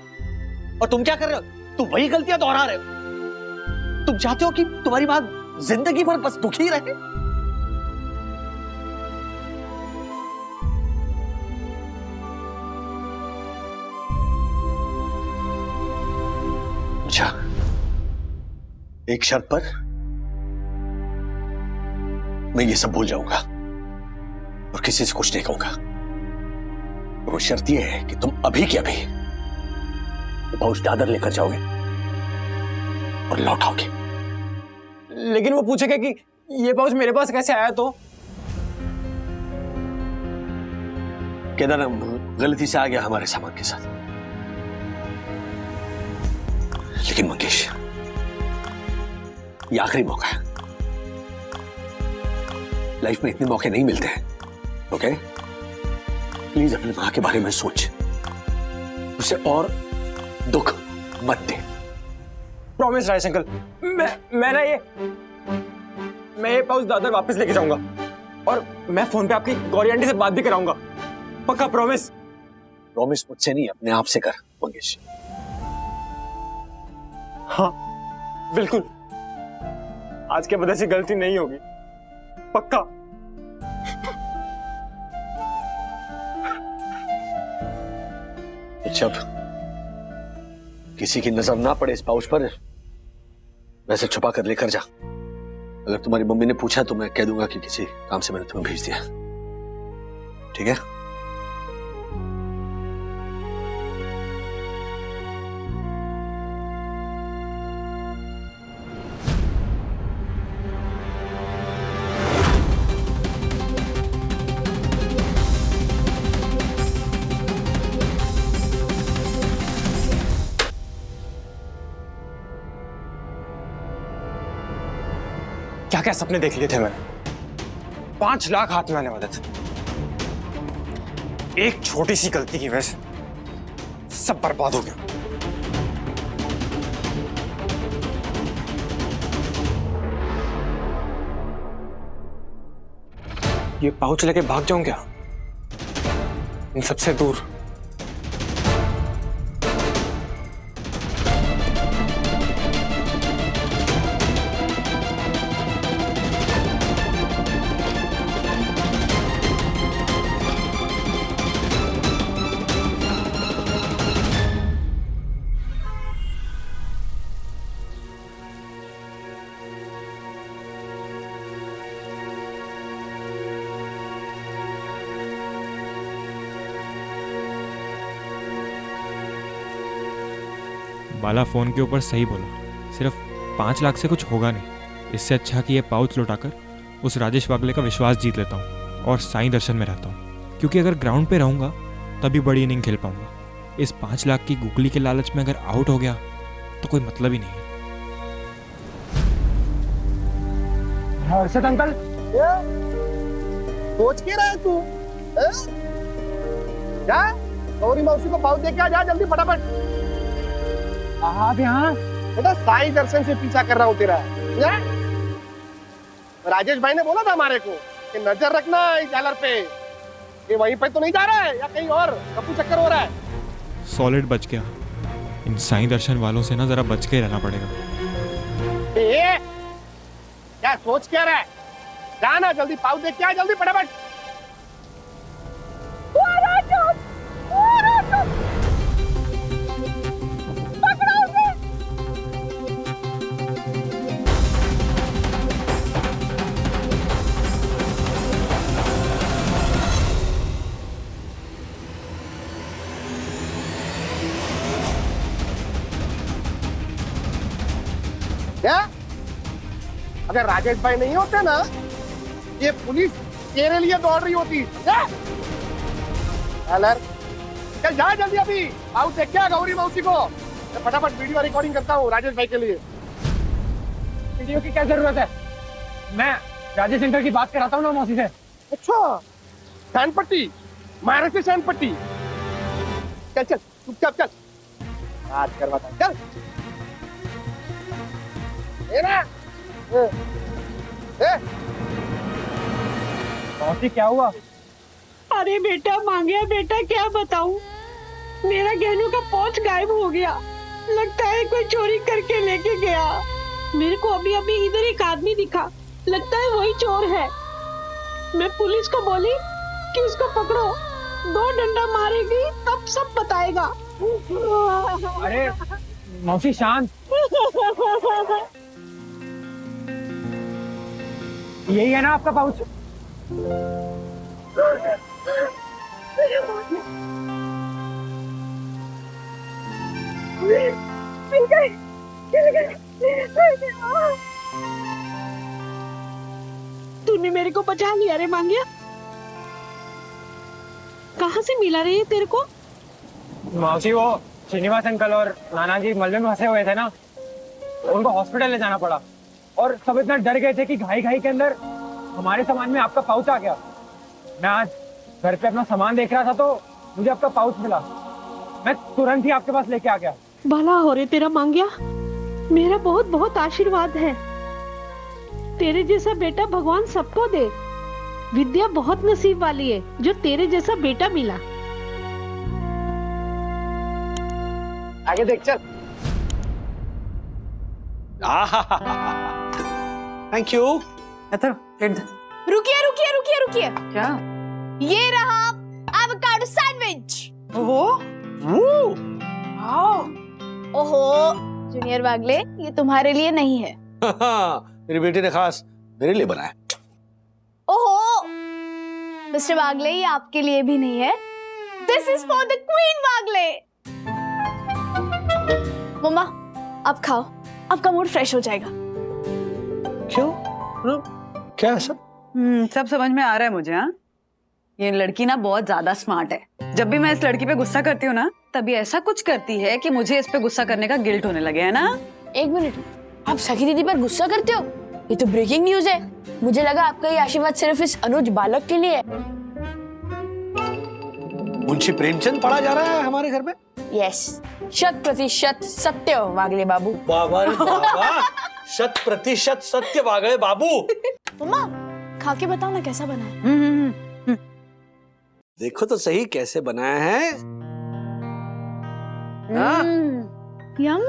D: और तुम क्या कर रहे हो? तुम वही गलतियां दोहरा रहे हो। तुम चाहते हो कि तुम्हारी मां जिंदगी भर बस दुखी रहे? अच्छा, एक शर्त पर मैं ये सब भूल जाऊंगा और किसी से कुछ नहीं कहूंगा। वो शर्त ये है कि तुम अभी के अभी पाउच दादर लेकर जाओगे और लौटाओगे।
H: लेकिन वो पूछेगा कि ये पाउच मेरे पास कैसे आया, तो
D: केदार गलती से आ गया हमारे सामान के साथ। लेकिन मंगेश, ये आखिरी मौका है, लाइफ में इतने मौके नहीं मिलते हैं। ओके, प्लीज अपनी मां के बारे में सोच, उसे और दुख मत दे।
H: प्रॉमिस राजेश अंकल, मैं ये पाउच दादर वापस लेके जाऊंगा और मैं फोन पे आपकी गौरी आंटी से बात भी कराऊंगा, पक्का प्रॉमिस।
D: प्रॉमिस मुझसे नहीं, अपने आप से कर मंगेश।
H: हाँ बिल्कुल, आज के बाद ऐसी गलती नहीं होगी, पक्का।
D: जब किसी की नजर ना पड़े इस पाउच पर, वैसे छुपा कर लेकर जा। अगर तुम्हारी मम्मी ने पूछा तो मैं कह दूंगा कि किसी काम से मैंने तुम्हें भेज दिया। ठीक है?
A: क्या क्या सपने देख लिए थे मैंने। 5 लाख हाथ में आने वाले थे। एक छोटी सी गलती की वजह से सब बर्बाद हो गया। ये पाउच लेके भाग जाऊं क्या इन सबसे दूर?
L: बाला फोन के ऊपर सही बोला। सिर्फ 5 लाख से कुछ होगा नहीं। इससे अच्छा कि ये पाउच लौटाकर उस राजेश वागले का विश्वास जीत लेता हूँ और साईं दर्शन में रहता हूँ। क्योंकि अगर ग्राउंड पे रहूँगा तभी बड़ी इनिंग खेल पाऊंगा। इस 5 लाख की गुगली के लालच में अगर आउट हो गया तो कोई मतलब ही नहीं है।
C: हर्षद अंकल, सोच के रहा है तू? जा गौरी मौसी को पाउच दे के आ, जा जल्दी फटाफट। आप यहाँ बेटा साईं दर्शन से पीछा कर रहा हूँ तेरा। राजेश भाई ने बोला था हमारे को कि नजर रखना इस जालर पे, ये वहीं पे तो नहीं जा रहा है या कहीं और कपू चक्कर हो रहा है।
L: सॉलिड बच गया। इन साईं दर्शन वालों से ना जरा बच के रहना पड़ेगा।
C: क्या सोच क्या रहा है? जाना जल्दी पाउच दे के आ, जल्दी फटाफट। क्या? अगर राजेश भाई नहीं होते ना, ये पुलिस तेरे लिए दौड़ रही होती। चल जा जल्दी, अभी पाउच देख क्या गौरी मौसी को। मैं फटाफट वीडियो रिकॉर्डिंग करता हूँ राजेश भाई के लिए।
H: वीडियो की क्या जरूरत है? मैं राजेश अंकल की बात कराता हूँ ना मौसी से।
C: अच्छा, सैंड पट्टी मारे से सैंड पट्टी। चल चल चुपचाप चल, आज करवाता हूँ। चल
H: मौसी क्या हुआ?
K: अरे बेटा मांगिया, बेटा क्या बताऊं, मेरा गहनों का पाउच गायब हो गया। लगता है कोई चोरी करके लेके गया। मेरे को अभी अभी इधर एक आदमी दिखा, लगता है वही चोर है। मैं पुलिस को बोली कि उसको पकड़ो, 2 डंडा मारेगी तब सब बताएगा।
H: अरे मौसी शांत। यही है ना आपका पाउच?
K: तूने मेरे को बचा लिया रे मांगिया। कहाँ से मिला रे ये तेरे को?
H: मौसी वो श्रीनिवास अंकल और नाना जी मलबे में फंसे हुए थे ना, उनको हॉस्पिटल ले जाना पड़ा और सब इतना डर गए थे कि घाई घाई के अंदर हमारे सामान में आपका पाउच आ गया। मैं आज घर पे अपना सामान देख रहा था तो मुझे आपका पाउच मिला। मैं तुरंत ही आपके पास लेके आ गया।
K: भला हो रे तेरा मांगिया, मेरा बहुत बहुत आशीर्वाद है। तेरे जैसा बेटा भगवान सबको दे। विद्या बहुत नसीब वाली है जो तेरे जैसा बेटा मिला।
C: आगे देख चल।
D: Thank you.
J: रुकिए रुकिए रुकिए रुकिए,
F: क्या?
J: ये रहा एवोकाडो सैंडविच।
F: ओहो,
J: ओहो जूनियर वागले, ये तुम्हारे लिए नहीं है।
D: मेरी बेटी ने खास मेरे लिए बनाया।
J: ओहो मिस्टर वागले, ये आपके लिए भी नहीं है। This is for the queen Wagle. Mumma आप खाओ, आपका मूड फ्रेश हो जाएगा।
D: क्यों? क्या ऐसा?
F: सब समझ में आ रहा है मुझे। हाँ, ये लड़की ना बहुत ज्यादा स्मार्ट है। जब भी मैं इस लड़की पे गुस्सा करती हूँ ना, तभी ऐसा कुछ करती है कि मुझे इस पे गुस्सा करने का गिल्ट होने लगे, है ना?
J: एक मिनट, आप सखी दीदी पर गुस्सा करते हो? ये तो ब्रेकिंग न्यूज है। मुझे लगा आपका ये आशीर्वाद सिर्फ इस अनुज बालक के लिए है।
D: मुंशी प्रेमचंद पढ़ा जा रहा है हमारे घर में?
J: यस, 100% सत्य हो वागले बाबू।
D: बाबा रे बाबा, 100% सत्य वागले बाबू।
J: मम्मा खा के बताओ ना कैसा बना है।
D: देखो तो सही कैसे बनाया है।
F: यम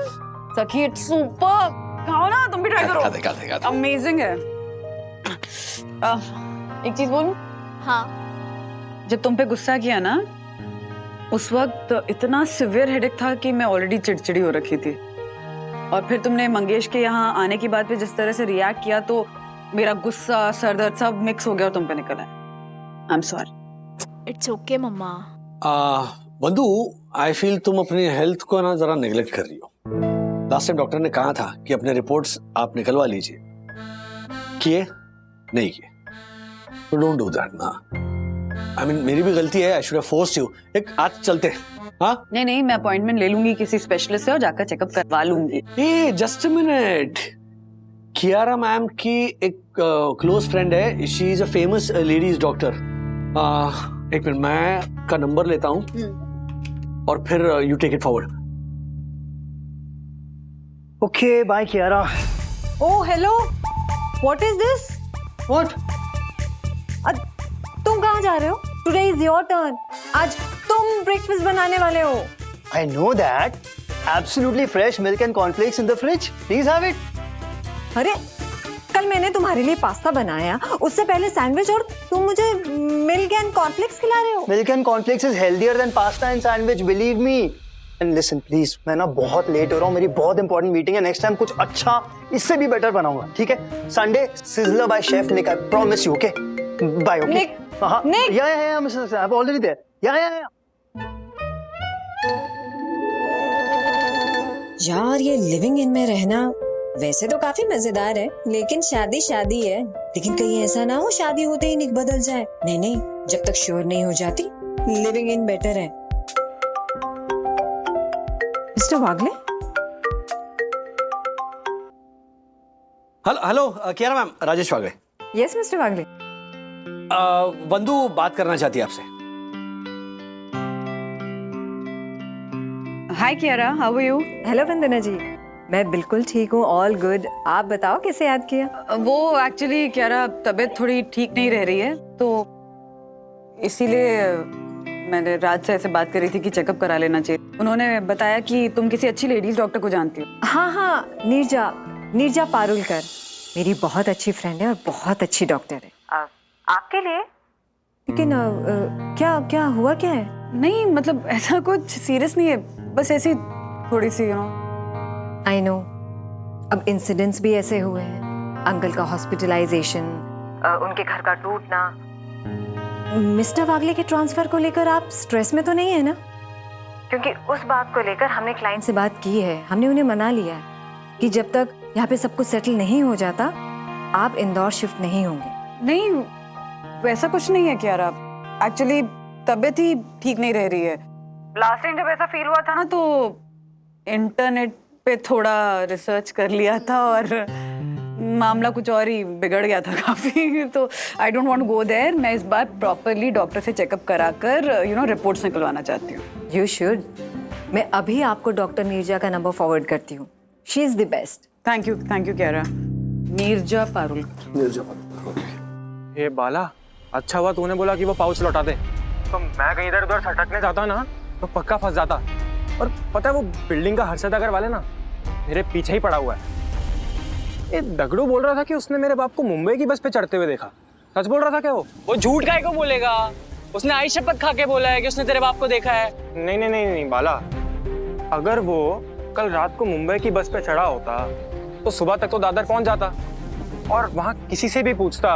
F: सखी, इट्स सुपर। खाओ ना, तुम भी ट्राई करो।
D: दिखा।
F: अमेजिंग है। एक चीज बोलूं?
J: हाँ।
F: जब तुम पे गुस्सा किया ना, उस वक्त इतना सिवियर हेडेक था कि मैं ऑलरेडी चिड़चिड़ी हो रखी थी। और फिर तुमने मंगेश के यहाँ आने की बात पे जिस तरह से रिएक्ट किया, तो मेरा गुस्सा, सरदर्द सब मिक्स हो गया और तुम पे निकला है। I am sorry.
J: It's okay mumma.
D: Bandhu, I feel तुम अपनी हेल्थ को ना जरा नेग्लेक्ट कर रही हो। लास्ट टाइम डॉक्टर ने कहा था कि अपने रिपोर्ट्स आप निकलवा लीजिए, किए नहीं किए? तो डोंट डू दैट ना। आई मीन मेरी भी गलती है, I should have forced you. एक आज चलते हैं। हाँ
F: नहीं, मैं अपॉइंटमेंट ले लूंगी किसी स्पेशलिस्ट से और जाकर चेकअप करवा लूंगी।
D: A just a minute, Kiara ma'am की एक क्लोज फ्रेंड है, she is a famous ladies doctor. एक मिनट, मैं का नंबर लेता हूँ और फिर you take it forward.
H: Okay bye Kiara.
K: Oh, hello. What is this?
H: What?
K: तुम कहाँ जा रहे हो? Today is your turn. आज तुम ब्रेकफास्ट बनाने वाले हो।
H: I know that. Absolutely fresh milk and cornflakes in the fridge. Please have it.
K: अरे कल मैंने तुम्हारे लिए पास्ता बनाया, उससे पहले सैंडविच, और तुम मुझे मिल्क एंड कॉर्नफ्लेक्स खिला रहे हो।
H: Milk and cornflakes is healthier than pasta and sandwich. Believe me. And listen, please. मैं ना बहुत लेट हो रहा हूँ, मेरी बहुत इंपॉर्टेंट मीटिंग है। नेक्स्ट टाइम कुछ अच्छा इससे भी बेटर बनाऊंगा, ठीक है? Sunday sizzler by chef Nick, I promise you. Okay bye. Okay
K: Nick,
H: हाँ
K: Nick.
H: Yeah mister, I am already there. Yeah
M: यार ये लिविंग इन में रहना वैसे तो काफी मजेदार है, लेकिन शादी शादी है। लेकिन कहीं ऐसा ना हो शादी होते ही निक बदल जाए। नहीं, जब तक श्योर नहीं हो जाती, लिविंग इन बेटर है।
K: Mister Wagle,
D: hello Kiara ma'am, Rajesh Wagle.
K: Yes mister Wagle.
D: Bandhu बात करना चाहती है आपसे।
F: Hi Kiara, how are you?
K: Hello Vandana ji, मैं बिल्कुल ठीक हूँ, ऑल गुड। आप बताओ कैसे याद किया?
F: वो एक्चुअली कियारा तबीयत थोड़ी ठीक नहीं रह रही है, तो इसीलिए मैंने राज से ऐसे बात करी थी कि चेकअप करा लेना चाहिए। उन्होंने बताया कि तुम किसी अच्छी लेडीज डॉक्टर को जानती हो।
K: हाँ, नीरजा पारुलकर मेरी बहुत अच्छी फ्रेंड है और बहुत अच्छी डॉक्टर है आपके लिए। लेकिन क्या हुआ, क्या है?
F: नहीं मतलब ऐसा कुछ सीरियस नहीं है, बस ऐसी थोड़ी सी
K: आई नो। अब इंसिडेंट्स भी ऐसे हुए हैं, अंकल का हॉस्पिटलाइजेशन, उनके घर का टूटना। मिस्टर वागले के ट्रांसफर को लेकर आप स्ट्रेस में तो नहीं है ना? क्योंकि उस बात को लेकर हमने क्लाइंट से बात की है, हमने उन्हें मना लिया है कि जब तक यहाँ पे सब कुछ सेटल नहीं हो जाता, आप इंदौर शिफ्ट नहीं होंगे।
F: नहीं, वैसा कुछ नहीं है कियारा। एक्चुअली तबीयत ही ठीक नहीं रह रही है। लास्ट टाइम जब ऐसा फील हुआ था ना, तो इंटरनेट पे थोड़ा रिसर्च कर लिया था और मामला कुछ और ही बिगड़ गया था काफी। तो I don't want to go there. मैं इस बार प्रॉपरली डॉक्टर से चेकअप कराकर रिपोर्ट्स निकलवाना चाहती हूँ।
K: You should. मैं अभी आपको डॉक्टर नीरजा का नंबर फॉरवर्ड करती हूँ। She is the best.
F: Thank you Kiara. Neerja Parulkar.
A: ये बाला, अच्छा हुआ तूने बोला कि वो पाउच लौटा दे, तो मैं कहीं इधर उधर सटकने जाता ना तो पक्का फंस जाता। और पता है वो बिल्डिंग का हर्षद अगर वाले ना मेरे पीछे ही पड़ा हुआ है। ये दगड़ू बोल रहा था कि उसने मेरे बाप को मुंबई की बस पे चढ़ते हुए देखा। सच बोल रहा था क्या वो?
H: वो झूठ काहे को बोलेगा?
A: उसने आई शपथ खा के बोला है कि उसने तेरे बाप को देखा है। नहीं नहीं नहीं नहीं बाला, अगर वो कल रात को मुंबई की बस पे चढ़ा होता तो सुबह तक तो दादर पहुंच जाता और वहां किसी से भी पूछता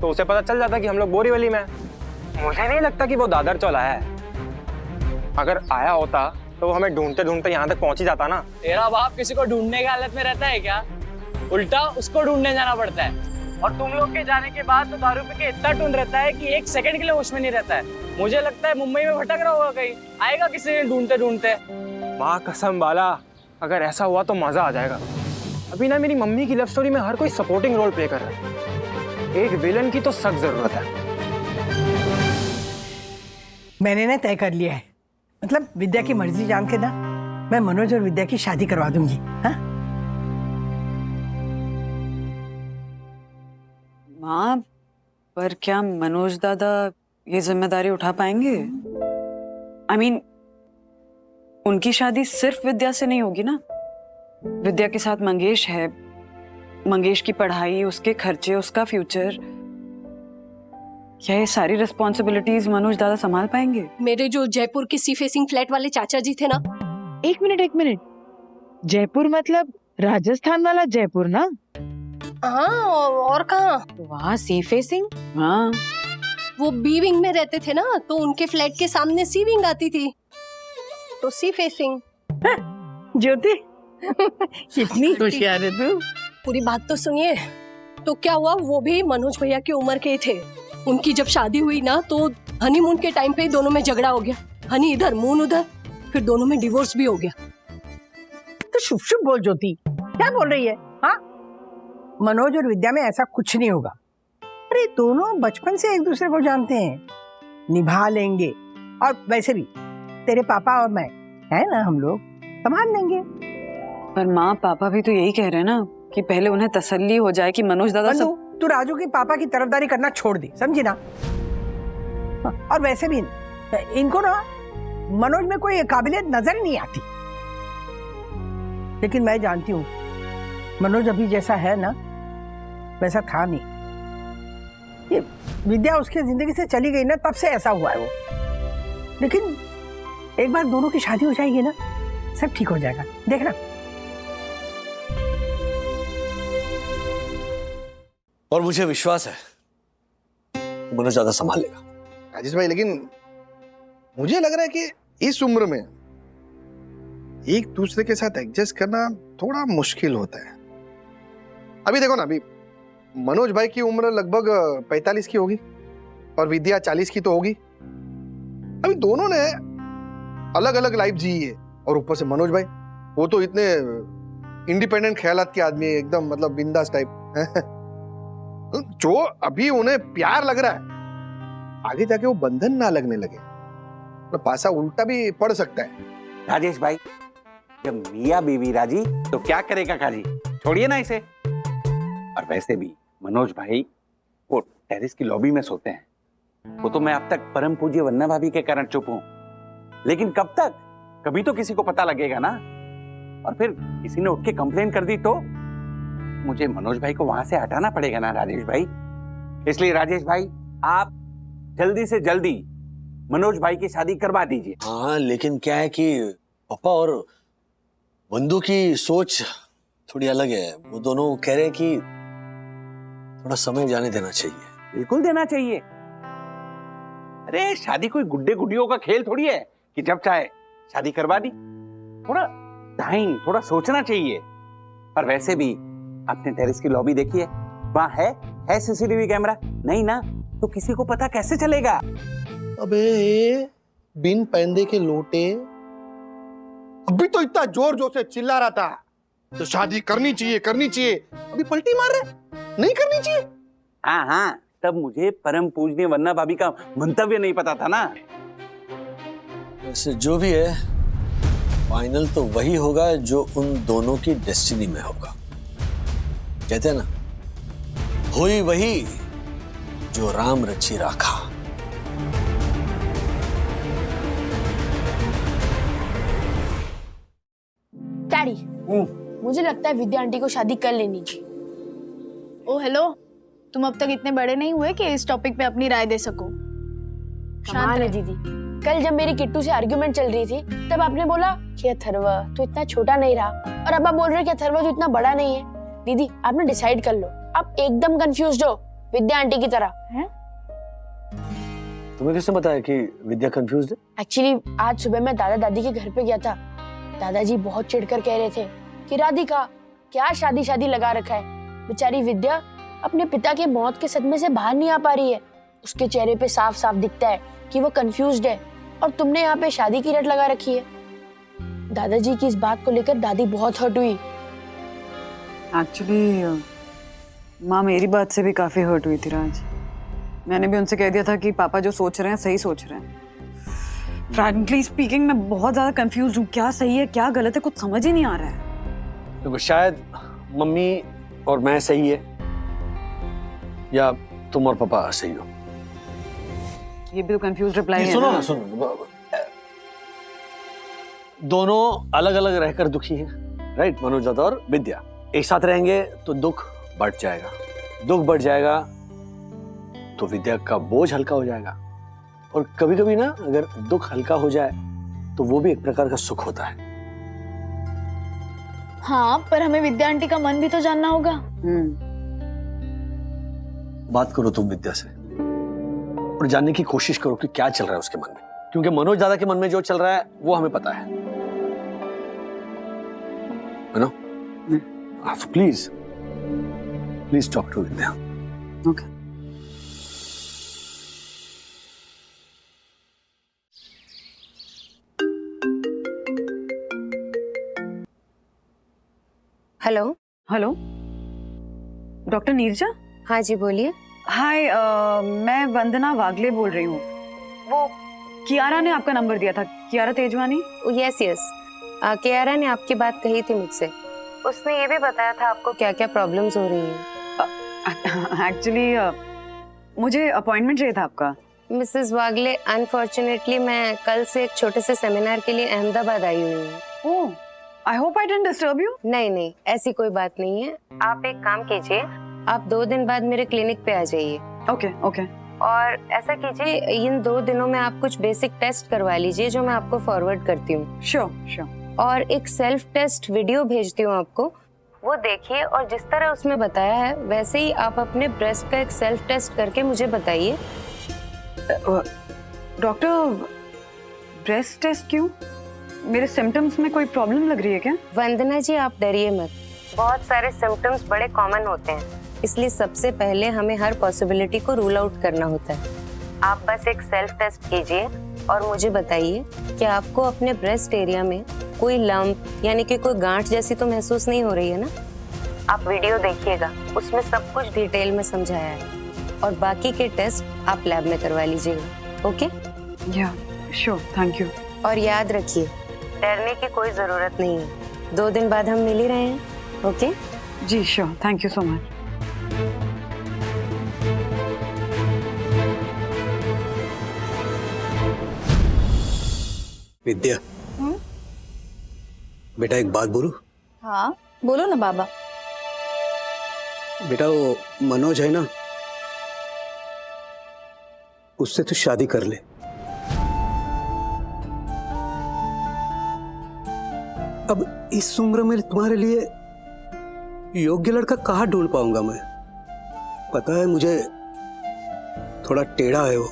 A: तो उसे पता चल जाता कि हम लोग बोरीवली में हैं। मुझे नहीं लगता कि वो दादर चला है। अगर आया होता तो वो हमें ढूंढते ढूंढते यहाँ तक पहुंच ही जाता ना।
N: तेरा बाप किसी को ढूंढने की हालत में रहता है क्या? उल्टा उसको ढूंढने जाना पड़ता है। और तुम लोग के जाने के बाद तो दारू पी के इतना टून रहता है कि 1 सेकंड के लिए होश में नहीं रहता है। मुझे लगता है मुंबई में भटक रहा होगा, कहीं आएगा किसी दिन ढूंढते ढूंढते।
A: माँ कसम बाला, अगर ऐसा हुआ तो मजा आ जाएगा। अभी ना मेरी मम्मी की लव स्टोरी में हर कोई सपोर्टिंग रोल प्ले कर रहा है, एक विलन की तो सख्त जरूरत है।
K: मैंने ना तय कर लिया है, मतलब विद्या की मर्जी जान के ना मैं मनोज और विद्या की शादी करवा दूंगी। हाँ
F: माँ, पर क्या मनोज दादा ये जिम्मेदारी उठा पाएंगे? I mean, उनकी शादी सिर्फ विद्या से नहीं होगी ना। विद्या के साथ मंगेश है, मंगेश की पढ़ाई, उसके खर्चे, उसका फ्यूचर, क्या ये सारी रिस्पॉन्सिबिलिटीज मनोज दादा संभाल पाएंगे?
J: मेरे जो जयपुर के सी फेसिंग फ्लैट वाले चाचा जी थे ना।
K: एक मिनट, जयपुर मतलब राजस्थान वाला जयपुर ना?
J: हाँ, और कहाँ?
K: वहाँ सी फेसिंग?
F: हाँ,
J: वो बी विंग में रहते थे ना, तो उनके फ्लैट के सामने सी विंग आती थी, तो सी फेसिंग।
K: ज्योति कितनी होशियार है तू।
J: पूरी बात तो सुनिए। तो क्या हुआ, वो भी मनोज भैया की उम्र के ही थे। उनकी जब शादी हुई ना तो हनीमून के टाइम पे ही दोनों में झगड़ा हो गया। हनी इधर मून उधर, फिर दोनों में डिवोर्स भी हो गया।
K: तो शुभ शुभ बोल ज्योति, क्या बोल रही है? हाँ, मनोज और विद्या में ऐसा कुछ नहीं होगा। अरे दोनों बचपन से एक दूसरे को जानते हैं, निभा लेंगे। और वैसे भी तेरे पापा और मैं है ना, हम लोग संभाल लेंगे।
F: पर माँ, पापा भी तो यही कह रहे हैं ना कि पहले उन्हें तसल्ली हो जाए कि मनोज दादा सब...
K: तू राजू के पापा की तरफदारी करना छोड़ दे, समझी ना। और वैसे भी इनको ना मनोज में कोई काबिलियत नजर नहीं आती। लेकिन मैं जानती हूँ मनोज अभी जैसा है ना वैसा था नहीं। ये विद्या उसकी जिंदगी से चली गई ना, तब से ऐसा हुआ है वो। लेकिन एक बार दोनों की शादी हो जाएगी ना, सब ठीक हो जाएगा, देखना।
D: और मुझे विश्वास है मनोज ज्यादा संभाल लेगा।
C: राजेश भाई, लेकिन मुझे लग रहा है कि इस उम्र में एक दूसरे के साथ एडजस्ट करना थोड़ा मुश्किल होता है। अभी देखो ना, अभी मनोज भाई की उम्र लगभग 45 की होगी और विद्या 40 की तो होगी। अभी दोनों ने अलग अलग लाइफ जी है, और ऊपर से मनोज भाई वो तो इतने इंडिपेंडेंट ख्यालात के आदमी है, एकदम मतलब बिंदास टाइप। जो अभी उन्हें प्यार लग रहा है, आगे जाके वो बंधन ना लगने लगे तो पासा उल्टा भी पड़ सकता है।
B: राजेश भाई, जब मियाँ बीवी राजी तो क्या करेगा काजी, छोड़िए ना इसे। और वैसे भी मनोज भाई वो टेरेस की लॉबी में सोते हैं, वो तो मैं अब तक परम पूज्य वन्ना भाभी के कारण चुप हूं, लेकिन कब तक, कभी तो किसी को पता लगेगा ना। और फिर किसी ने उठ के कंप्लेन कर दी तो मुझे मनोज भाई को वहां से हटाना पड़ेगा ना राजेश भाई। इसलिए राजेश भाई, आप जल्दी से जल्दी मनोज भाई की शादी करवा दीजिए।
D: हाँ, लेकिन क्या है कि पापा और बंधु की सोच थोड़ी अलग है। वो दोनों कह रहे हैं कि थोड़ा समय जाने देना चाहिए।
B: बिल्कुल देना चाहिए। अरे शादी कोई गुड्डे गुड्डियों का खेल थोड़ी है कि जब चाहे शादी करवा दी। थोड़ा टाइम, थोड़ा सोचना चाहिए। पर वैसे भी आपने टेरेस की लॉबी देखी है, वहां है सीसीटीवी कैमरा? नहीं ना, तो किसी को पता कैसे चलेगा?
C: अबे बिन पैंदे के लोटे, अभी तो इतना जोर जोर से चिल्ला रहा था तो शादी करनी चाहिए करनी चाहिए, अभी पलटी मार रहे नहीं करनी चाहिए।
B: हाँ, तब मुझे परम पूजनीय वन्ना भाभी का मंतव्य नहीं पता था ना।
D: वैसे जो भी है, फाइनल तो वही होगा जो उन दोनों की डेस्टिनी में होगा। कहते हैं ना, हुई वही जो राम रची राखा।
J: डैडी, मुझे लगता है विद्या आंटी को शादी कर लेनी चाहिए।
O: ओ हेलो, तुम अब तक इतने बड़े नहीं हुए कि इस टॉपिक पे अपनी राय दे सको। शांत रह दीदी। कल जब मेरी किट्टू से आर्ग्यूमेंट चल रही थी तब आपने बोला कि अथर्व तू इतना छोटा नहीं रहा, और अब आप बोल रहे हो कि अथर्व तू इतना बड़ा नहीं है। दीदी आपने डिसाइड कर लो, आप एकदम कंफ्यूज्ड हो विद्या आंटी की तरह हैं?
D: तुम्हें किसने बताया कि विद्या कंफ्यूज है?
O: एक्चुअली आज सुबह मैं दादा दादी के घर पे गया था। दादाजी बहुत चिढ़कर कह रहे थे कि राधिका क्या शादी शादी लगा रखा है, बेचारी विद्या अपने पिता के मौत के सदमे से बाहर नहीं आ पा रही है। उसके चेहरे पे साफ साफ दिखता है कि वो कंफ्यूज्ड है, और तुमने यहाँ पे शादी की रट लगा रखी है। दादाजी की इस बात को लेकर दादी बहुत हर्ट हुई।
F: एक्चुअली माँ मेरी बात से भी काफी हर्ट हुई थी राज। मैंने भी उनसे कह दिया था कि पापा जो सोच रहे हैं सही सोच रहे हैं। फ्रैंकली स्पीकिंग मैं बहुत ज्यादा कंफ्यूज हूँ, क्या सही है क्या गलत है कुछ समझ ही नहीं आ रहा है।
D: देखो शायद मम्मी और मैं सही है, या तुम और पापा सही हो।
F: ये भी तो कंफ्यूज रिप्लाई है।
D: सुनो ना, सुनो, दोनों अलग अलग रहकर दुखी हैं, राइट? मनोज दादा और विद्या एक साथ रहेंगे तो दुख बढ़ जाएगा, दुख बढ़ जाएगा तो विद्या का बोझ हल्का हो जाएगा। और कभी कभी ना अगर दुख हल्का हो जाए तो वो भी एक प्रकार का सुख होता है।
G: हाँ, पर हमें विद्या आंटी का मन भी तो जानना होगा।
D: बात करो तुम विद्या से और जानने की कोशिश करो कि क्या चल रहा है उसके मन में, क्योंकि मनोज दादा के मन में जो चल रहा है वो हमें पता है ना? Please please talk to Vidya.
F: Okay.
O: Hello
F: hello, doctor Neerja?
O: हाँ जी बोलिए।
F: हाय, मैं वंदना वागले बोल रही हूँ। वो कियारा ने आपका नंबर दिया था, कियारा तेजवानी।
O: यस यस, कियारा ने आपकी बात कही थी मुझसे। उसने ये भी बताया था आपको क्या क्या प्रॉब्लम्स हो रही हैं।
F: एक्चुअली मुझे अपॉइंटमेंट चाहिए था आपका।
O: मिसेस वागले, अनफॉर्चुनेटली मैं कल से एक छोटे से सेमिनार के लिए अहमदाबाद आई हुई हूँ।
F: Oh, I hope I didn't disturb you.
O: नहीं नहीं, ऐसी कोई बात नहीं है। आप एक काम कीजिए, आप 2 दिन बाद मेरे क्लिनिक पे आ जाइए।
F: Okay okay.
O: और ऐसा कीजिए, इन 2 दिनों में आप कुछ बेसिक टेस्ट करवा लीजिए जो मैं आपको फॉरवर्ड करती हूँ।
F: Sure sure.
O: और एक सेल्फ टेस्ट वीडियो भेजती हूँ आपको, वो देखिए और जिस तरह उसमें बताया है वैसे ही आप अपने ब्रेस्ट का एक सेल्फ टेस्ट करके मुझे बताइए।
F: डॉक्टर, ब्रेस्ट टेस्ट क्यों? मेरे सिम्टम्स में कोई प्रॉब्लम लग रही है क्या?
O: वंदना जी आप डरिए मत, बहुत सारे सिम्टम्स बड़े कॉमन होते हैं, इसलिए सबसे पहले हमें हर पॉसिबिलिटी को रूल आउट करना होता है। आप बस एक सेल्फ टेस्ट कीजिए और मुझे बताइए कि आपको अपने ब्रेस्ट एरिया में कोई लंप यानी कि कोई गांठ जैसी तो महसूस नहीं हो रही है ना? आप वीडियो देखिएगा, उसमें सब कुछ डिटेल में समझाया है, और बाकी के टेस्ट आप लैब में करवा लीजिएगा। ओके?
F: या श्योर, थैंक यू।
O: और याद रखिए, डरने की कोई जरूरत नहीं है, 2 दिन बाद हम मिल ही रहे हैं। ओके?
F: जी sure, thank you so much.
D: Vidya, बेटा एक बात बोलूं?
G: हाँ बोलो ना बाबा।
D: बेटा वो मनोज है ना, उससे तो शादी कर ले। अब इस उम्र में तुम्हारे लिए योग्य लड़का कहाँ ढूंढ पाऊंगा मैं? पता है मुझे थोड़ा टेढ़ा है वो,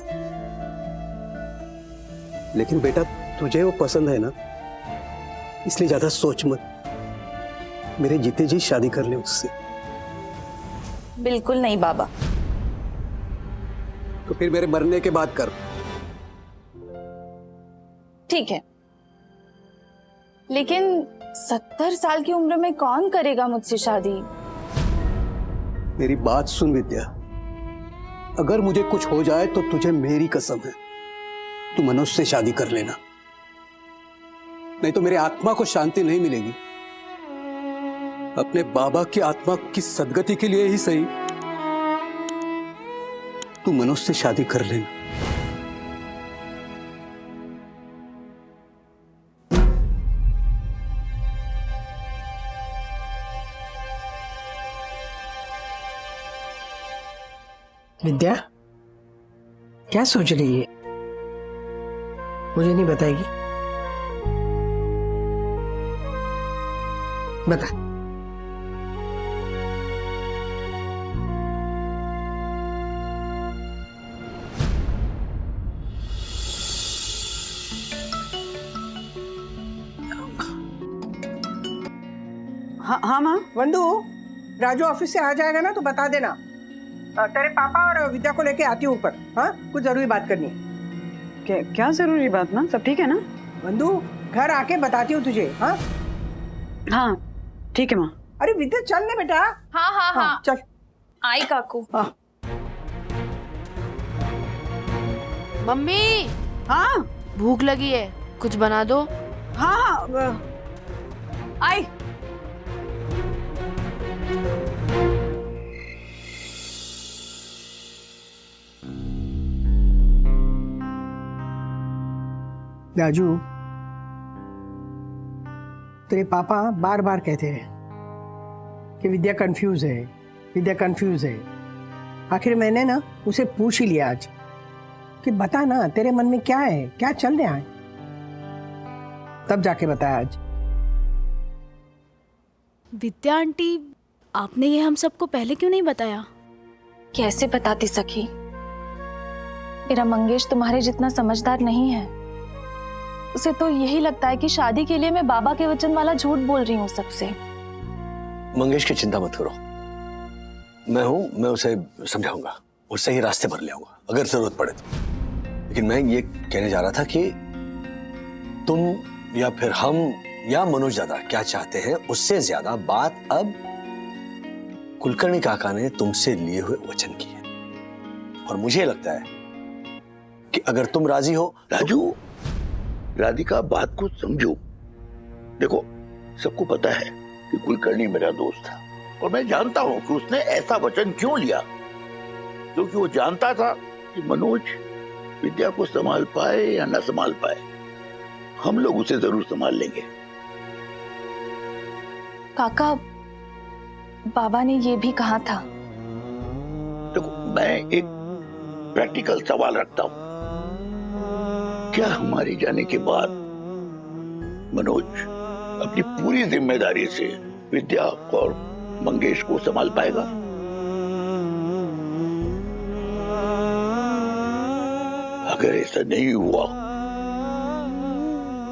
D: लेकिन बेटा तुझे वो पसंद है ना, इसलिए ज्यादा सोच मत, मेरे जीते जी शादी कर ले उससे।
G: बिल्कुल नहीं बाबा।
D: तो फिर मेरे मरने के बाद कर।
G: ठीक है, लेकिन 70 साल की उम्र में कौन करेगा मुझसे शादी?
D: मेरी बात सुन विद्या, अगर मुझे कुछ हो जाए तो तुझे मेरी कसम है, तू मनोज से शादी कर लेना, नहीं तो मेरे आत्मा को शांति नहीं मिलेगी। अपने बाबा की आत्मा की सदगति के लिए ही सही, तू मनोज से शादी कर लेना।
K: विद्या क्या सोच रही है? मुझे नहीं बताएगी? बता।
F: हाँ माँ।
K: वंदू, राजू ऑफिस से आ जाएगा ना तो बता देना। तेरे पापा और विद्या को लेके आती हूँ ऊपर। हाँ, कुछ जरूरी बात करनी है।
F: क्या जरूरी बात ना? सब ठीक है ना?
K: वंदू, घर आके बताती हूँ तुझे। हाँ
F: हाँ ठीक है माँ।
K: अरे विद्या चल ना बेटा।
G: हाँ हाँ हाँ,
K: चल।
G: आई काकू।
K: हाँ
P: मम्मी,
F: हाँ
P: भूख लगी है, कुछ बना दो।
F: हाँ हाँ आई।
K: राजू, तेरे पापा बार बार कहते रहे कि विद्या कंफ्यूज है, विद्या कंफ्यूज है। आखिर मैंने ना उसे पूछ ही लिया आज कि बता ना तेरे मन में क्या है, क्या चल रहा है। तब जाके बताया आज।
P: विद्या आंटी, आपने ये हम सबको पहले क्यों नहीं बताया?
G: कैसे बताती सखी? मेरा मंगेश तुम्हारे जितना समझदार नहीं है। उसे तो यही लगता है कि शादी के लिए मैं बाबा के वचन वाला झूठ बोल रही हूँ सबसे।
D: मंगेश की चिंता मत करो, मैं हूं, मैं उसे समझाऊंगा और सही रास्ते पर ले आऊंगा अगर जरूरत पड़े तो। लेकिन मैं ये कहने जा रहा था कि तुम या फिर हम या मनोज दादा क्या चाहते हैं, उससे ज्यादा बात अब कुलकर्णी काका ने तुमसे लिए हुए वचन की है। और मुझे लगता है कि अगर तुम राजी हो।
Q: राजू, राधिका, बात को समझो। देखो, सबको पता है कि कुलकर्णी मेरा दोस्त था और मैं जानता हूं कि उसने ऐसा वचन क्यों लिया, क्योंकि वो जानता था कि मनोज विद्या को संभाल पाए या न संभाल पाए, हम लोग उसे जरूर संभाल लेंगे।
G: काका, बाबा ने ये भी कहा था।
Q: देखो, मैं एक प्रैक्टिकल सवाल रखता हूं। क्या हमारे जाने के बाद मनोज अपनी पूरी जिम्मेदारी से विद्या और मंगेश को संभाल पाएगा? अगर ऐसा नहीं हुआ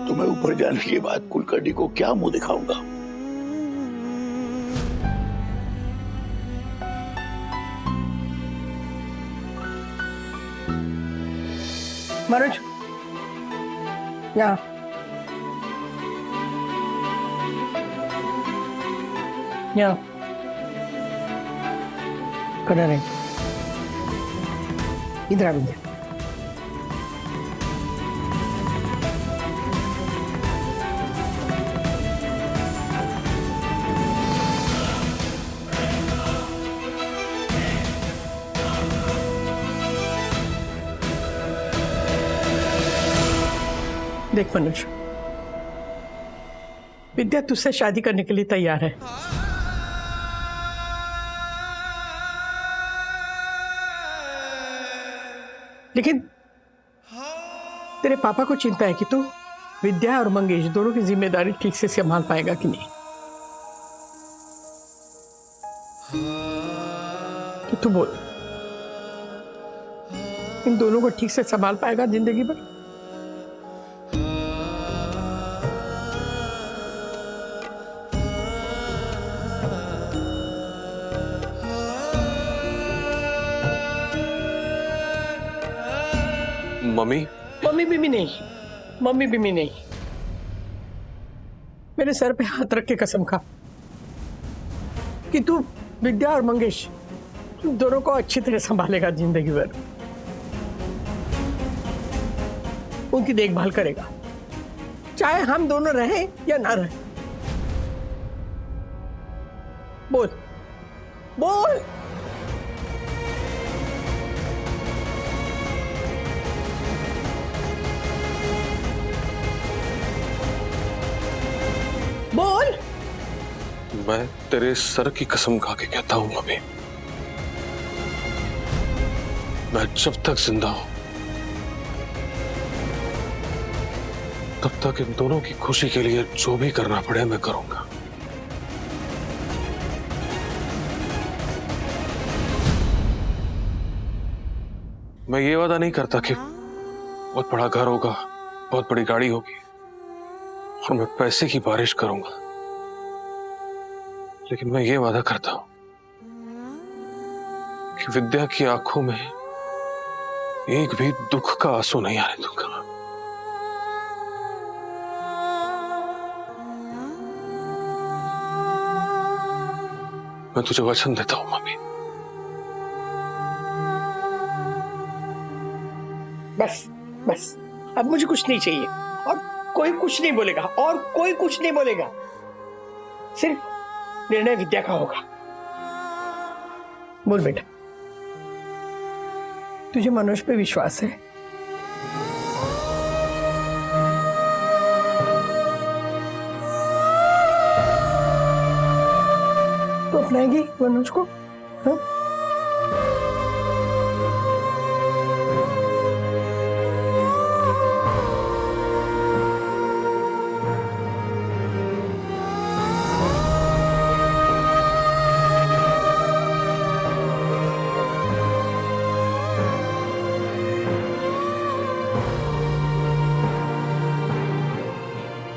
Q: तो मैं ऊपर जाने के बाद कुलकर्णी को क्या मुंह दिखाऊंगा?
K: मनोज, यहाँ। यहाँ खड़ा रहे। इधर आ विद्या। देख मनोज, विद्या तुझसे शादी करने के लिए तैयार है। लेकिन तेरे पापा को चिंता है कि तू विद्या और मंगेश दोनों की जिम्मेदारी ठीक से संभाल पाएगा कि नहीं। कि तू बोल, इन दोनों को ठीक से संभाल पाएगा जिंदगी भर?
A: मम्मी
K: मम्मी बीमी नहीं, मम्मी बीमी नहीं। मेरे सर पे हाथ रख के कसम खा कि तू विद्या और मंगेश दोनों को अच्छी तरह संभालेगा जिंदगी भर, उनकी देखभाल करेगा, चाहे हम दोनों रहें या ना रहें। बोल बोल। बोल।
A: मैं तेरे सर की कसम खा के कहता हूं मम्मी, मैं जब तक जिंदा हूं
E: तब तक इन दोनों की खुशी के लिए जो भी करना पड़े मैं करूंगा। मैं ये वादा नहीं करता कि बहुत बड़ा घर होगा, बहुत बड़ी गाड़ी होगी और मैं पैसे की बारिश करूंगा, लेकिन मैं ये वादा करता हूं कि विद्या की आंखों में एक भी दुख का आंसू नहीं आने दूंगा। मैं तुझे वचन देता हूं मम्मी।
R: बस बस, अब मुझे कुछ नहीं चाहिए और कोई कुछ नहीं बोलेगा और कोई कुछ नहीं बोलेगा। सिर्फ निर्णय विद्या का होगा। बोल बेटा, तुझे मनोज पे विश्वास है? तो अपनाएगी मनोज को? हाँ?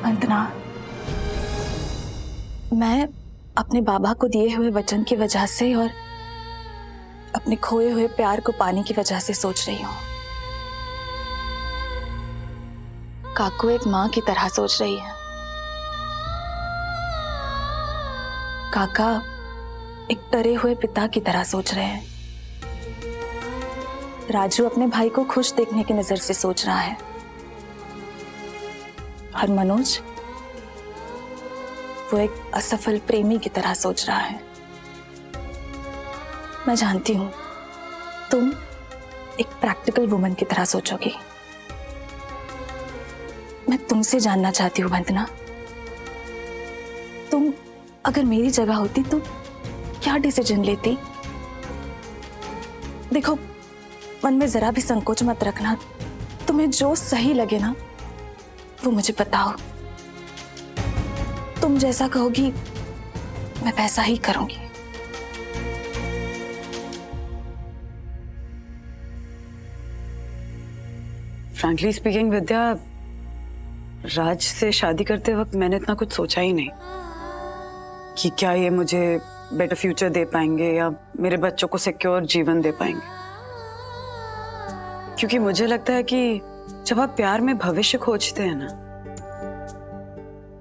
G: वंदना, मैं अपने बाबा को दिए हुए वचन की वजह से और अपने खोए हुए प्यार को पाने की वजह से सोच रही हूँ। काकू एक माँ की तरह सोच रही है, काका एक डरे हुए पिता की तरह सोच रहे हैं, राजू अपने भाई को खुश देखने की नजर से सोच रहा है और मनोज वो एक असफल प्रेमी की तरह सोच रहा है। मैं जानती हूं तुम एक प्रैक्टिकल वुमन की तरह सोचोगी। मैं तुमसे जानना चाहती हूँ वंदना, तुम अगर मेरी जगह होती तो क्या डिसीजन लेती? देखो, मन में जरा भी संकोच मत रखना, तुम्हें जो सही लगे ना वो मुझे बताओ। तुम जैसा कहोगी मैं वैसा ही करूंगी।
F: फ्रैंकली स्पीकिंग विद्या, राज से शादी करते वक्त मैंने इतना कुछ सोचा ही नहीं कि क्या ये मुझे बेटर फ्यूचर दे पाएंगे या मेरे बच्चों को सिक्योर जीवन दे पाएंगे, क्योंकि मुझे लगता है कि जब आप प्यार में भविष्य खोजते हैं ना,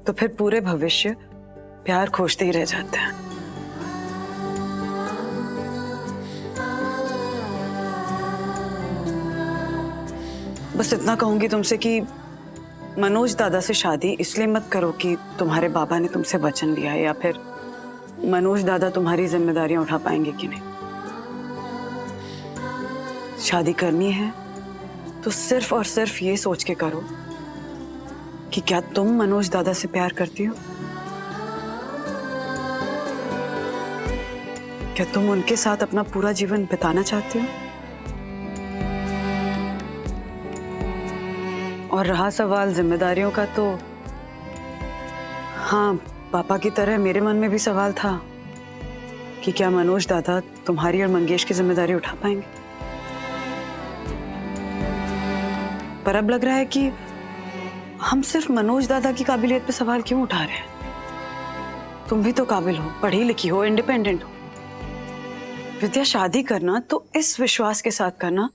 F: तो फिर पूरे भविष्य प्यार खोजते ही रह जाते हैं। बस इतना कहूंगी तुमसे कि मनोज दादा से शादी इसलिए मत करो कि तुम्हारे बाबा ने तुमसे वचन लिया है या फिर मनोज दादा तुम्हारी जिम्मेदारियां उठा पाएंगे कि नहीं। शादी करनी है तो सिर्फ और सिर्फ ये सोच के करो कि क्या तुम मनोज दादा से प्यार करती हो, क्या तुम उनके साथ अपना पूरा जीवन बिताना चाहती हो। और रहा सवाल जिम्मेदारियों का, तो हाँ, पापा की तरह मेरे मन में भी सवाल था कि क्या मनोज दादा तुम्हारी और मंगेश की जिम्मेदारी उठा पाएंगे। पर अब लग रहा है कि हम सिर्फ मनोज दादा की काबिलियत पे सवाल क्यों उठा रहे हैं। तुम भी तो काबिल हो, पढ़ी लिखी हो, इंडिपेंडेंट हो। विद्या, शादी करना तो इस विश्वास के साथ करना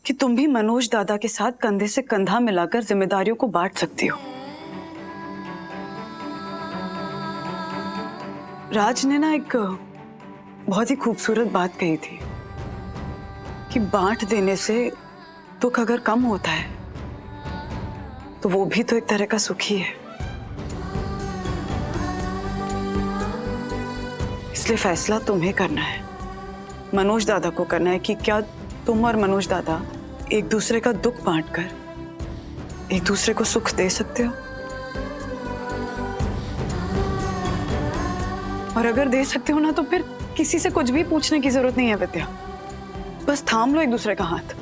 F: कि तुम भी मनोज दादा के साथ कंधे से कंधा मिलाकर जिम्मेदारियों को बांट सकती हो। राज ने ना एक बहुत ही खूबसूरत बात कही थी कि बांट देने से दुख अगर कम होता है तो वो भी तो एक तरह का सुख ही है। इसलिए फैसला तुम्हें करना है, मनोज दादा को करना है कि क्या तुम और मनोज दादा एक दूसरे का दुख बांटकर एक दूसरे को सुख दे सकते हो। और अगर दे सकते हो ना, तो फिर किसी से कुछ भी पूछने की जरूरत नहीं है विद्या। बस थाम लो एक दूसरे का हाथ,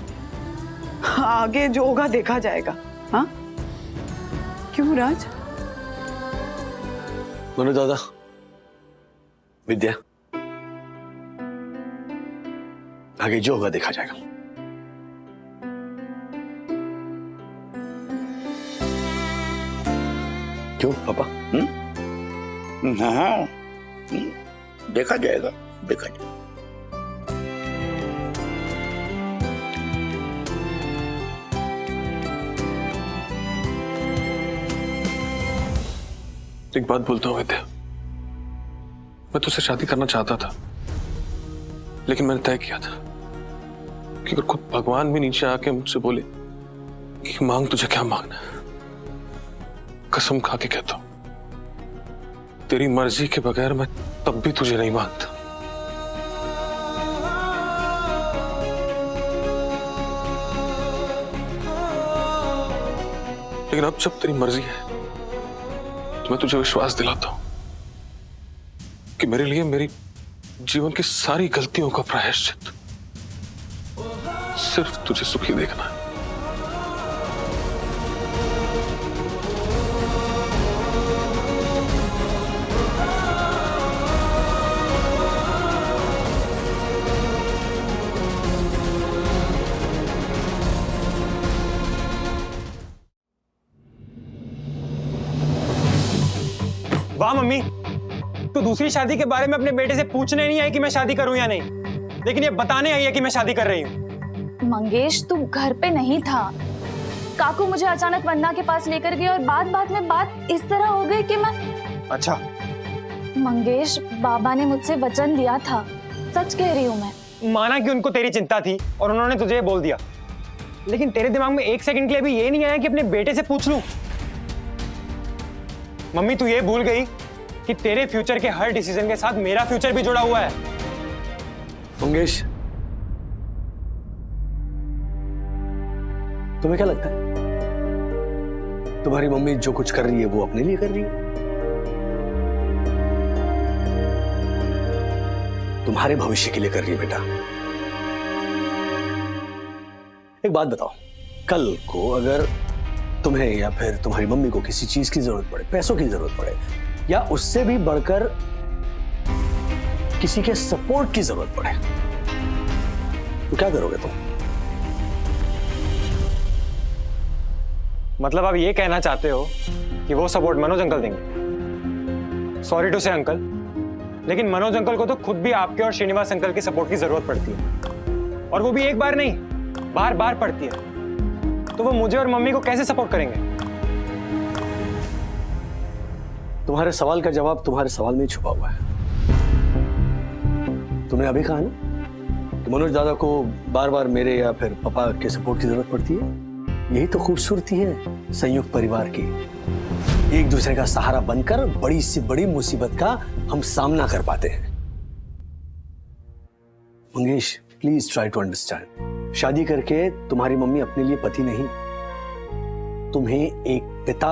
F: आगे जो होगा देखा जाएगा। हाँ, क्यों राज?
D: मनोज दादा, विद्या, आगे जो होगा देखा जाएगा। क्यों पापा?
Q: हाँ, देखा जाएगा, देखा जाएगा।
A: एक बात बोलता हूँ विद्या, मैं तुझसे शादी करना चाहता था, लेकिन मैंने तय किया था कि अगर खुद भगवान भी नीचे आके मुझसे बोले कि मांग तुझे क्या मांगना है, कसम खा के कहता हूं तेरी मर्जी के बगैर मैं तब भी तुझे नहीं मांगता। लेकिन अब जब तेरी मर्जी है तो मैं तुझे विश्वास दिलाता हूं कि मेरे लिए मेरी जीवन की सारी गलतियों का प्रायश्चित सिर्फ तुझे सुखी देखना है। वाह मम्मी, तो दूसरी शादी के बारे में अपने बेटे से पूछने नहीं आई कि मैं शादी करूं या नहीं, लेकिन ये बताने आई है कि मैं शादी कर रही हूं।
G: मंगेश, तू घर पे नहीं था। काकू मुझे अचानक वंदना के पास लेकर गए और बात में बात इस तरह हो गई कि मैं...
A: अच्छा
G: मंगेश, बाबा ने मुझसे वचन लिया था, सच कह रही हूँ मैं।
A: माना कि उनको तेरी चिंता थी और उन्होंने तुझे ये बोल दिया, लेकिन तेरे दिमाग में एक सेकंड के लिए भी ये नहीं आया कि अपने बेटे से पूछ लूं। मम्मी, तू ये भूल गई कि तेरे फ्यूचर के हर डिसीजन के साथ मेरा फ्यूचर भी जुड़ा हुआ है।
D: मंगेश, तुम्हें क्या लगता है तुम्हारी मम्मी जो कुछ कर रही है वो अपने लिए कर रही है? तुम्हारे भविष्य के लिए कर रही है बेटा। एक बात बताओ, कल को अगर तुम्हें या फिर तुम्हारी मम्मी को किसी चीज की जरूरत पड़े, पैसों की जरूरत पड़े, या उससे भी बढ़कर किसी के सपोर्ट की जरूरत पड़े, तो क्या करोगे तुम?
A: मतलब आप ये कहना चाहते हो कि वो सपोर्ट मनोज अंकल देंगे? सॉरी टू से अंकल, लेकिन मनोज अंकल को तो खुद भी आपके और श्रीनिवास अंकल की सपोर्ट की जरूरत पड़ती है, और वो भी एक बार नहीं, बार बार पड़ती है। तो वो मुझे और मम्मी को कैसे सपोर्ट करेंगे?
D: तुम्हारे सवाल का जवाब तुम्हारे सवाल में ही छुपा हुआ है। तुमने अभी कहा ना कि मनोज दादा को बार बार मेरे या फिर पापा के सपोर्ट की जरूरत पड़ती है। यही तो खूबसूरती है संयुक्त परिवार की, एक दूसरे का सहारा बनकर बड़ी से बड़ी मुसीबत का हम सामना कर पाते हैं। Mangesh, please try to understand, शादी करके तुम्हारी मम्मी अपने लिए पति नहीं, तुम्हें एक पिता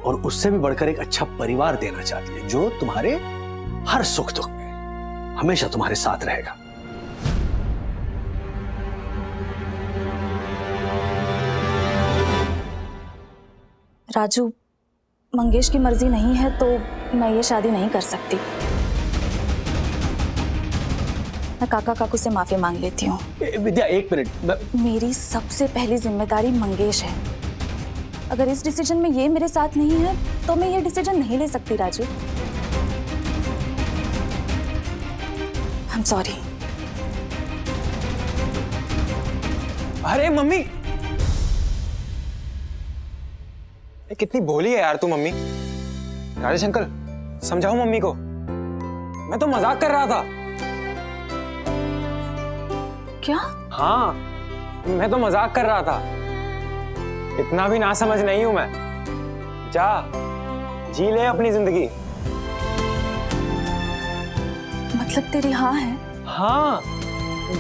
D: और उससे भी बढ़कर एक अच्छा परिवार देना चाहती है, जो तुम्हारे हर सुख दुख में हमेशा तुम्हारे साथ रहेगा।
G: राजू, मंगेश की मर्जी नहीं है तो मैं ये शादी नहीं कर सकती। मैं काका काकू से माफी मांग लेती हूँ।
D: विद्या, एक मिनट।
G: मेरी सबसे पहली जिम्मेदारी मंगेश है। अगर इस डिसीजन में ये मेरे साथ नहीं है तो मैं ये डिसीजन नहीं ले सकती राजू। I am sorry.
A: अरे मम्मी, कितनी भोली है यार तू मम्मी। राजेश अंकल, समझाओ मम्मी को, मैं तो मजाक कर रहा था।
G: क्या?
A: हाँ, मैं तो मजाक कर रहा था, इतना भी ना समझ नहीं हूं मैं। जा, जी ले अपनी जिंदगी।
G: मतलब तेरी हाँ है?
A: हाँ,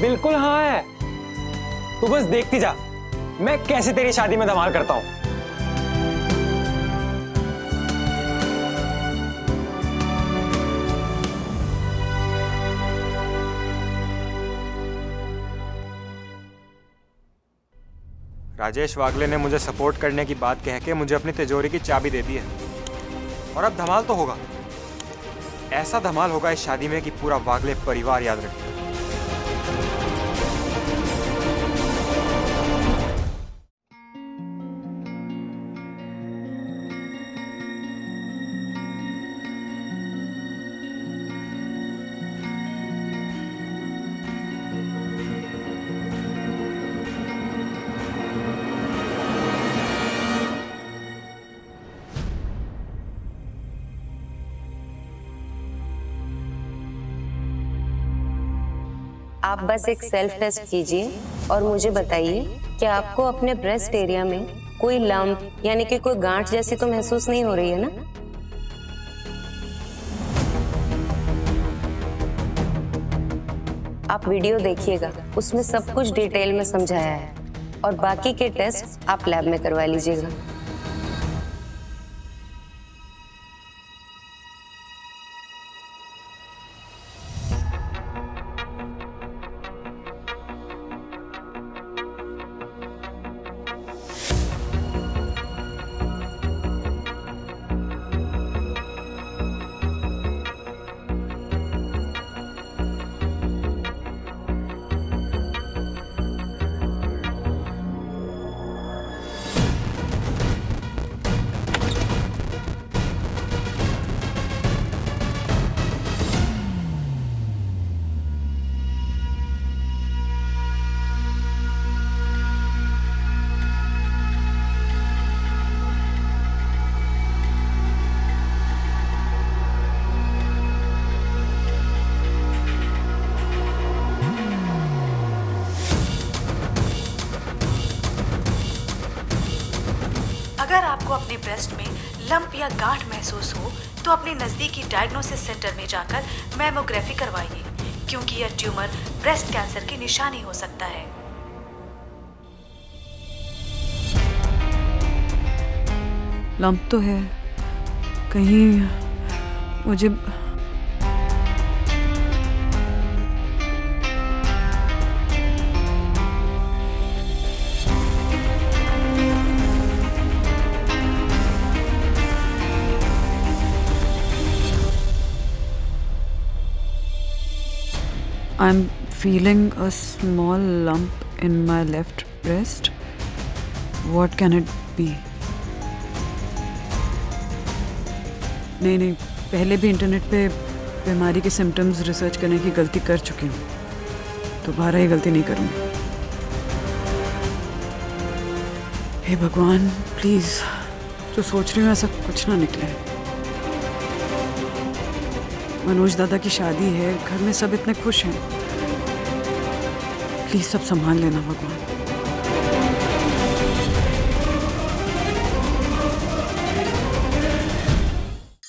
A: बिल्कुल हाँ है। तू बस देखती जा मैं कैसे तेरी शादी में धमाल करता हूं। राजेश वागले ने मुझे सपोर्ट करने की बात कह के मुझे अपनी तिजोरी की चाबी दे दी है। और अब धमाल तो होगा, ऐसा धमाल होगा इस शादी में कि पूरा वागले परिवार याद रखेगा।
O: आप बस एक सेल्फ टेस्ट कीजिए और मुझे बताइए कि आपको अपने ब्रेस्ट एरिया में कोई लंप यानी कि कोई गांठ जैसी तो महसूस नहीं हो रही है ना? आप वीडियो देखिएगा, उसमें सब कुछ डिटेल में समझाया है और बाकी के टेस्ट आप लैब में करवा लीजिएगा।
S: अगर आपको अपने ब्रेस्ट में लंप या गांठ महसूस हो तो अपने नज़दीकी डायग्नोसिस सेंटर में जाकर मैमोग्राफी करवाइए, क्योंकि यह ट्यूमर ब्रेस्ट कैंसर की निशानी हो सकता है।
F: लंप तो है, कहीं मुझे I'm feeling a small lump in my left breast. What can it be? नहीं, पहले भी इंटरनेट पे बीमारी के सिम्टम्स रिसर्च करने की गलती कर चुकी हूँ, दोबारा ये गलती नहीं करूँगी। हे भगवान, प्लीज़, जो सोच रही हूँ ऐसा कुछ ना निकले। मनोज दादा की शादी है, घर में सब इतने खुश हैं, प्लीज सब संभाल लेना भगवान।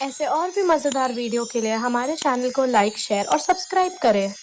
T: ऐसे और भी मजेदार वीडियो के लिए हमारे चैनल को लाइक, शेयर और सब्सक्राइब करें।